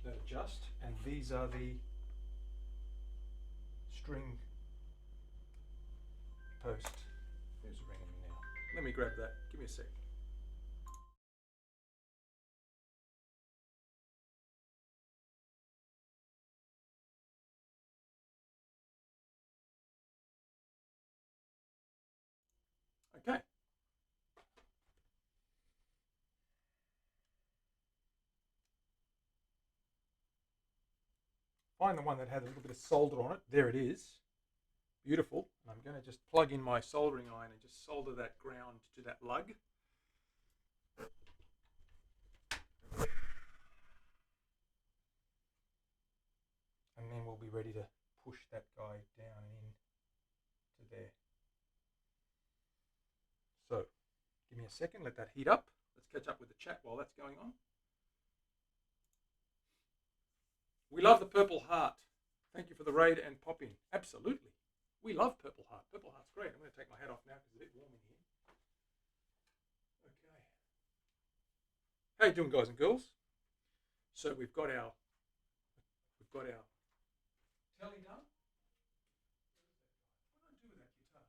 that adjust, and these are the string post. Who's ringing me now? Let me grab that. Give me a sec. Okay. Find the one that had a little bit of solder on it. There it is. Beautiful. And I'm going to just plug in my soldering iron and just solder that ground to that lug. And then we'll be ready to push that guy down and in to there. So, give me a second, let that heat up. Let's catch up with the chat while that's going on. We love the Purple Heart. Thank you for the raid and pop in. Absolutely. We love Purple Heart. Purple Heart's great. I'm going to take my hat off now because it's a bit warm in here. Okay. How you doing, guys and girls? So we've got our Tele done. What do I do with that guitar?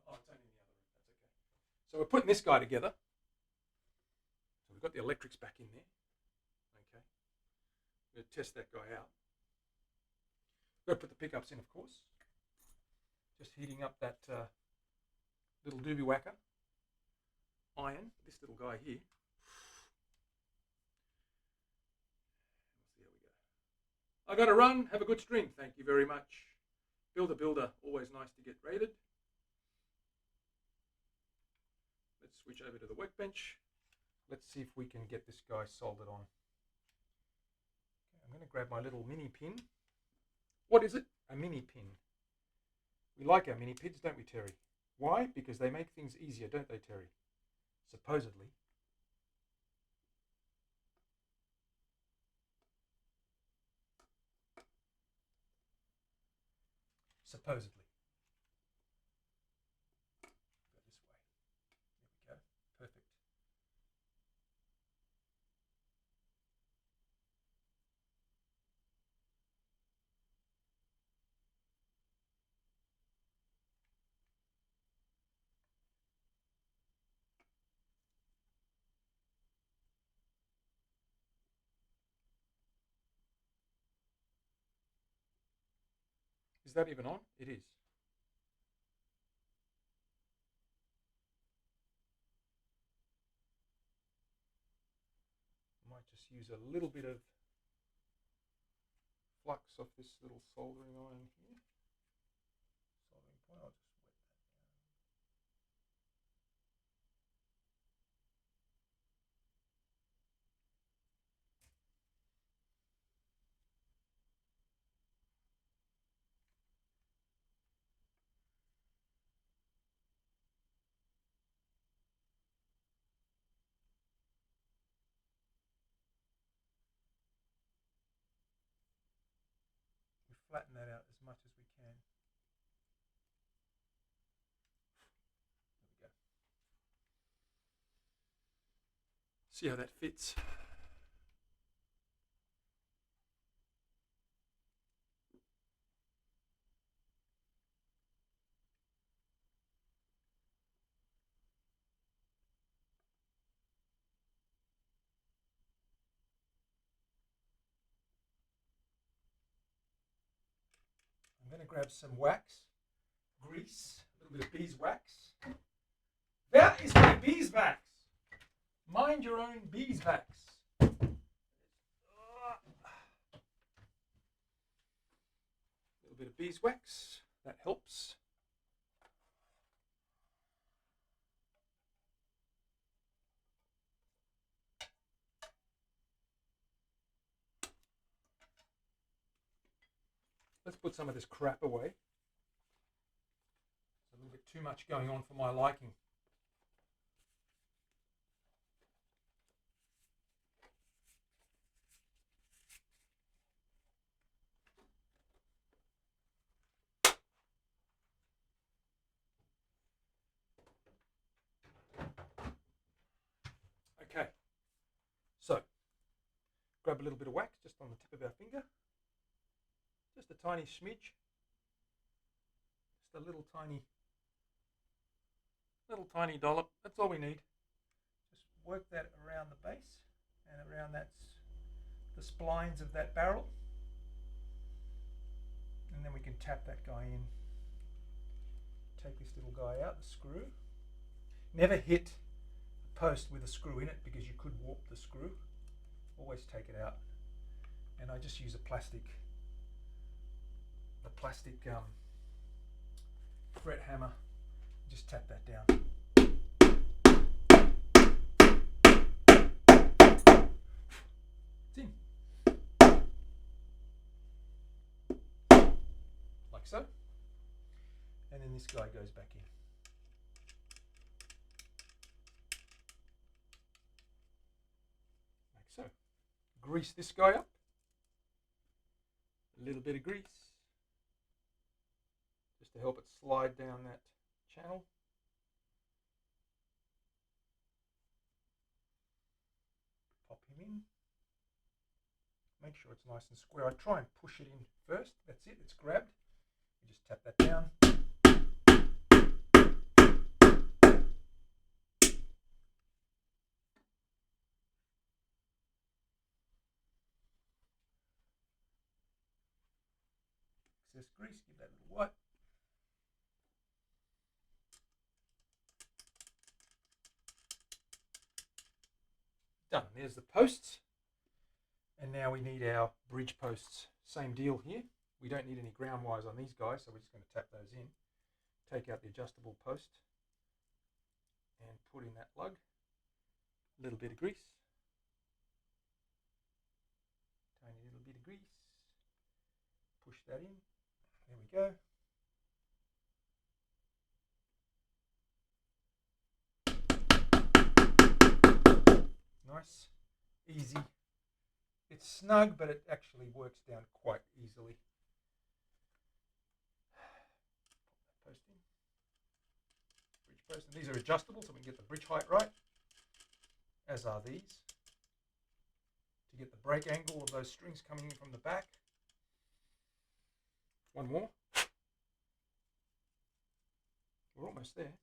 Oh, it's only in the other room. That's okay. So we're putting this guy together. So we've got the electrics back in there. Okay. We're going to test that guy out. We've got to put the pickups in, of course. Just heating up that little doobie whacker iron. This little guy here. There we go. I got to run. Have a good stream. Thank you very much. Builder, always nice to get rated. Let's switch over to the workbench. Let's see if we can get this guy soldered on. Okay, I'm going to grab my little mini pin. What is it? A mini pin. We like our mini pins, don't we, Terry? Why? Because they make things easier, don't they, Terry? Supposedly. Supposedly. Go this way. There we go. Perfect. Is that even on? It is. Might just use a little bit of flux off this little soldering iron here. Soldering point, I'll just wet that down. We flatten that out as much as we can. There we go. See how that fits. going to grab some wax, grease, a little bit of beeswax. That is my beeswax. Mind your own beeswax. A little bit of beeswax, that helps. Let's put some of this crap away. There's a little bit too much going on for my liking. Okay, so grab a little bit of wax just on the tip of our finger. Just a tiny smidge, just a little tiny dollop. That's all we need. Just work that around the base and around the splines of that barrel, and then we can tap that guy in. Take this little guy out, the screw. Never hit a post with a screw in it because you could warp the screw. Always take it out, and I just use a plastic fret hammer. Just tap that down. It's in. Like so. And then this guy goes back in. Like so. Grease this guy up. A little bit of grease. Just to help it slide down that channel. Pop him in. Make sure it's nice and square. I try and push it in first. That's it, it's grabbed. You just tap that down. Excess grease, give that a little wipe. Done. There's the posts. And now we need our bridge posts. Same deal here. We don't need any ground wires on these guys, so we're just going to tap those in. Take out the adjustable post and put in that lug. A little bit of grease. Tiny little bit of grease. Push that in. There we go. Nice, easy. It's snug, but it actually works down quite easily. Pop that post in. Bridge post. And these are adjustable, so we can get the bridge height right, as are these. To get the break angle of those strings coming in from the back. One more. We're almost there.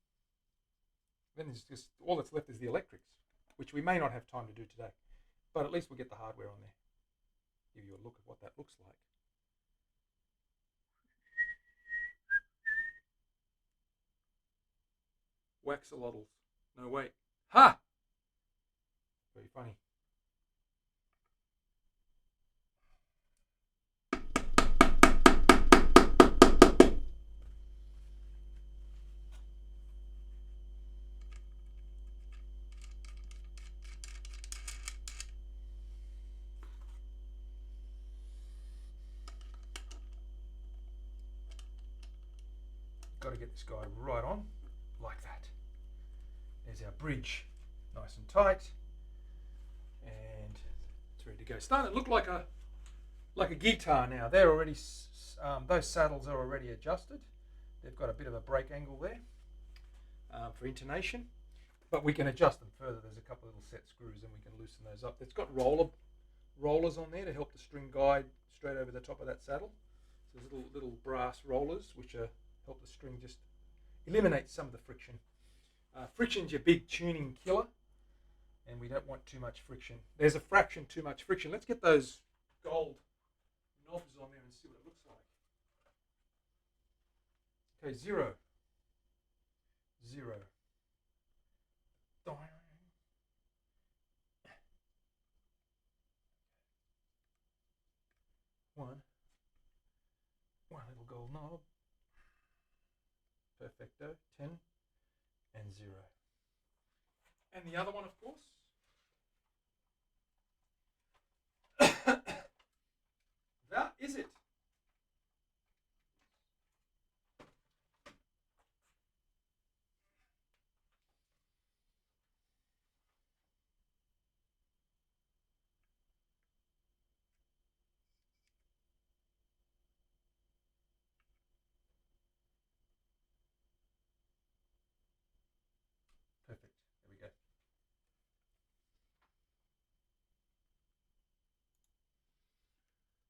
Then there's just all that's left is the electrics, which we may not have time to do today, but at least we'll get the hardware on there. Give you a look at what that looks like. Waxolotls. No, wait. Ha! Very funny. Got to get this guy right on, like that. There's our bridge, nice and tight, and it's ready to go. It's starting to look like a guitar now. They're already those saddles are already adjusted. They've got a bit of a break angle there for intonation, but we can adjust them further. There's a couple of little set screws, and we can loosen those up. It's got rollers on there to help the string guide straight over the top of that saddle. So there's little brass rollers which are help the string just eliminate some of the friction. Friction's your big tuning killer, and we don't want too much friction. There's a fraction too much friction. Let's get those gold knobs on there and see what it looks like. Okay, 0. 0. 1. One little gold knob. Perfecto. 10 and 0. And the other one, of course. That is it. Perfect. There we go.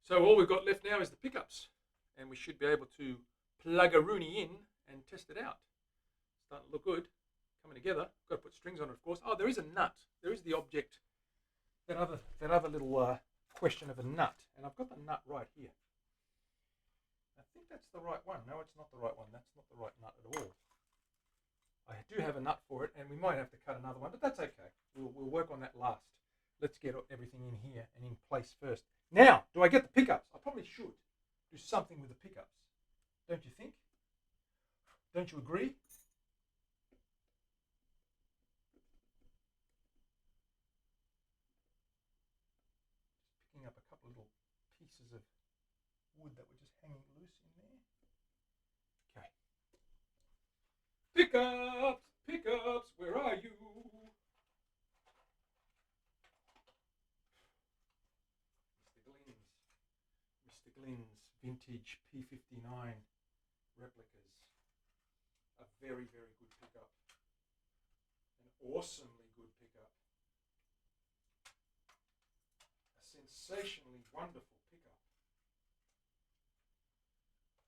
So all we've got left now is the pickups, and we should be able to plug a Rooney in and test it out. Starting to look good, coming together. Got to put strings on it, of course. Oh, there is a nut. There is the object. That other little question of a nut, and I've got the nut right here. I think that's the right one. No, it's not the right one. That's not the right nut at all. I do have a nut for it, and we might have to cut another one, but that's okay. We'll work on that last. Let's get everything in here and in place first. Now, do I get the pickups? I probably should do something with the pickups. Don't you think? Don't you agree? Just picking up a couple little pieces of wood that were just hanging loose in there. Okay. Pickups! Pickups! Where are you? Mr. Glynn's vintage P59 replicas. A very, very good pickup. An awesomely good pickup. A sensationally wonderful pickup.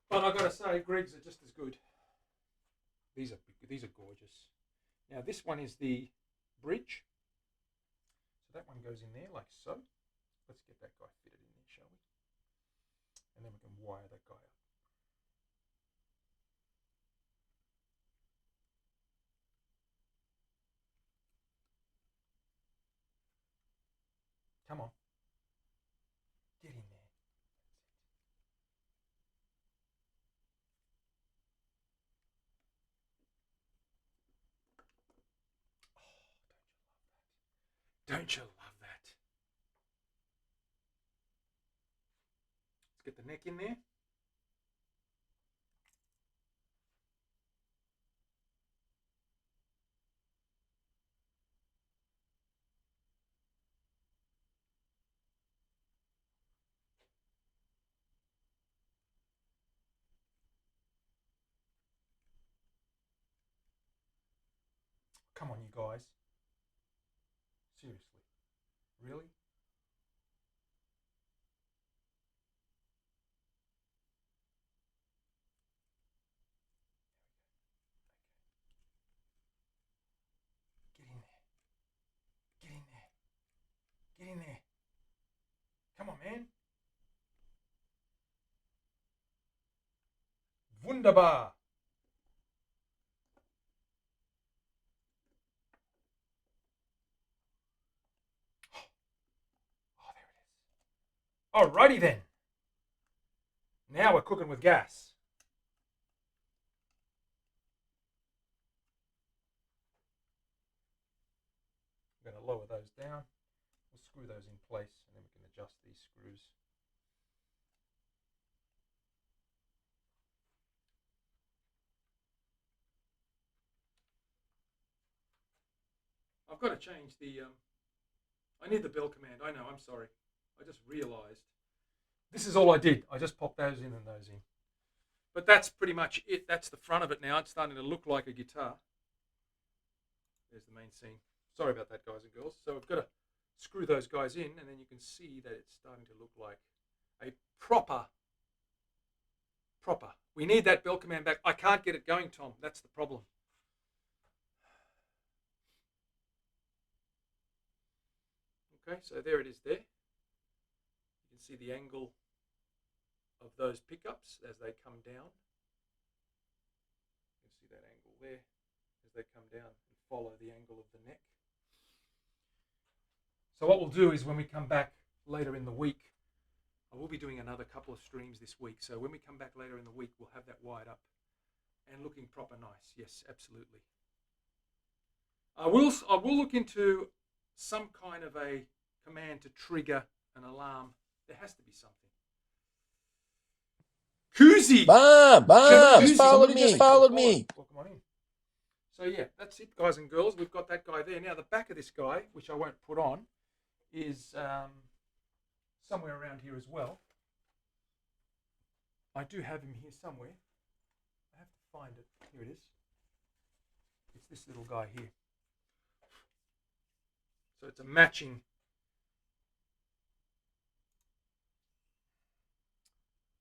But I've got to say, Greg's are just as good. These are gorgeous. Now this one is the bridge. So that one goes in there like so. Let's get that guy fitted in there, shall we? And then we can wire that guy up. Come on. Get in there. Oh, don't you love that? Let's get the neck in there. Come on, you guys. Seriously. Really? Get in there. Get in there. Get in there. Come on, man. Wunderbar. Oh, there it is. Alrighty then. Now we're cooking with gas. I'm going to lower those down. We'll screw those in place, and then we can adjust these screws. I've got to change the... I need the bell command. I know, I'm sorry. I just realised. This is all I did. I just popped those in and those in. But that's pretty much it. That's the front of it now. It's starting to look like a guitar. There's the main scene. Sorry about that, guys and girls. So we've got to screw those guys in, and then you can see that it's starting to look like a proper. We need that bell command back. I can't get it going, Tom. That's the problem. Okay, so there it is there. You can see the angle of those pickups as they come down. there as they come down and follow the angle of the neck. So what we'll do is when we come back later in the week, I will be doing another couple of streams this week. So when we come back later in the week, we'll have that wired up and looking proper nice. Yes, absolutely. I will look into some kind of a command to trigger an alarm. There has to be something. Koozie! Mom, Koozie, just follow me. Welcome on in. So yeah, that's it, guys and girls. We've got that guy there. Now the back of this guy, which I won't put on, is somewhere around here as well. I do have him here somewhere. I have to find it. Here it is. It's this little guy here. So it's a matching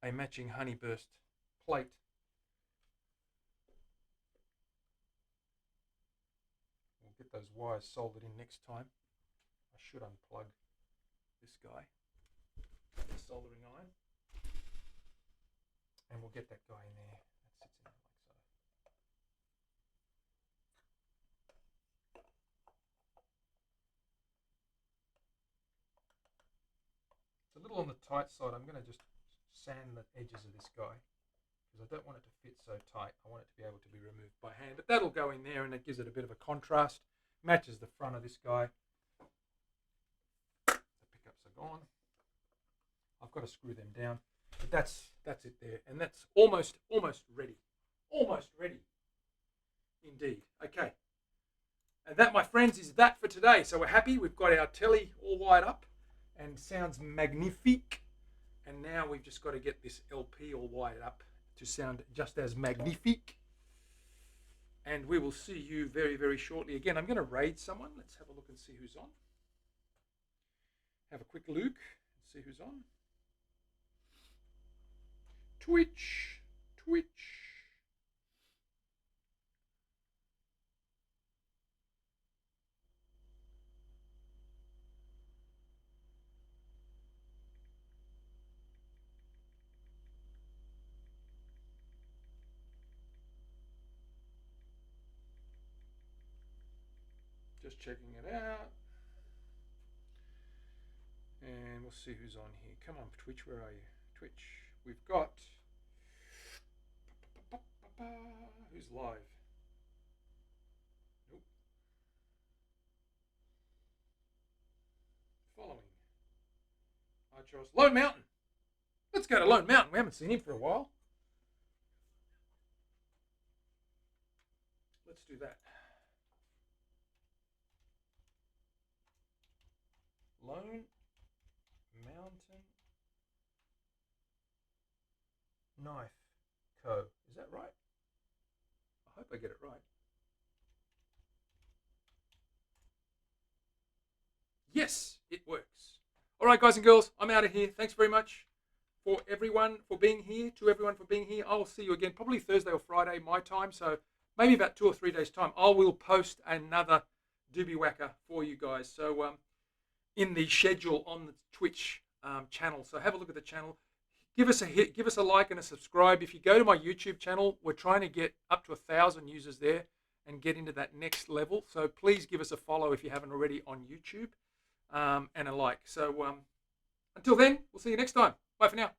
honeyburst plate. We'll get those wires soldered in next time. I should unplug this guy, the soldering iron, and we'll get that guy in there. That sits in there like so. It's a little on the tight side. I'm going to just sand the edges of this guy because I don't want it to fit so tight. I want it to be able to be removed by hand, but that'll go in there and it gives it a bit of a contrast. Matches the front of this guy. The pickups are gone. I've got to screw them down, but that's it there, and that's almost ready. Almost ready, indeed. Okay, and that, my friends, is that for today. So we're happy. We've got our Tele all wired up and sounds magnifique. And now we've just got to get this LP all wired up to sound just as magnifique. And we will see you very, very shortly. Again, I'm going to raid someone. Let's have a look and see who's on. Have a quick look and see who's on. Twitch. Just checking it out. And we'll see who's on here. Come on, Twitch, where are you? Twitch. We've got... Who's live? Nope. Following. Archos. Lone Mountain. Let's go to Lone Mountain. We haven't seen him for a while. Let's do that. Lone Mountain Knife Co. Is that right? I hope I get it right. Yes, it works. All right, guys and girls, I'm out of here. Thanks very much for everyone for being here. To everyone for being here. I'll see you again probably Thursday or Friday my time. So maybe about 2 or 3 days time. I will post another Doobie Whacker for you guys. So in the schedule on the Twitch channel. So have a look at the channel. Give us a hit, give us a like and a subscribe. If you go to my YouTube channel, we're trying to get up to 1,000 users there and get into that next level. So please give us a follow if you haven't already on YouTube and a like. So until then, we'll see you next time. Bye for now.